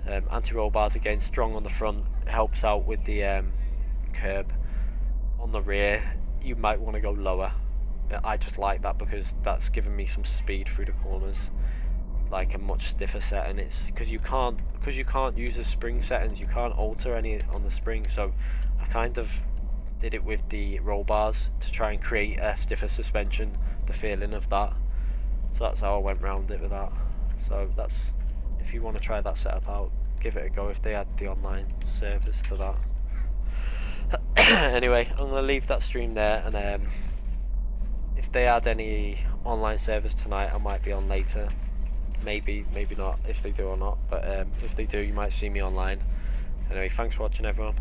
Anti-roll bars again, strong on the front, helps out with the curb. On the rear you might want to go lower. I just like that because that's giving me some speed through the corners, like a much stiffer setting. It's because you can't use the spring settings, you can't alter any on the spring, so I kind of did it with the roll bars to try and create a stiffer suspension, the feeling of that. So that's how I went round it with that. So that's, if you want to try that setup out, give it a go if they add the online service to that. Anyway, I'm gonna leave that stream there, and if they add any online service tonight, I might be on later. Maybe not, if they do or not, but if they do, you might see me online. Anyway, thanks for watching, everyone.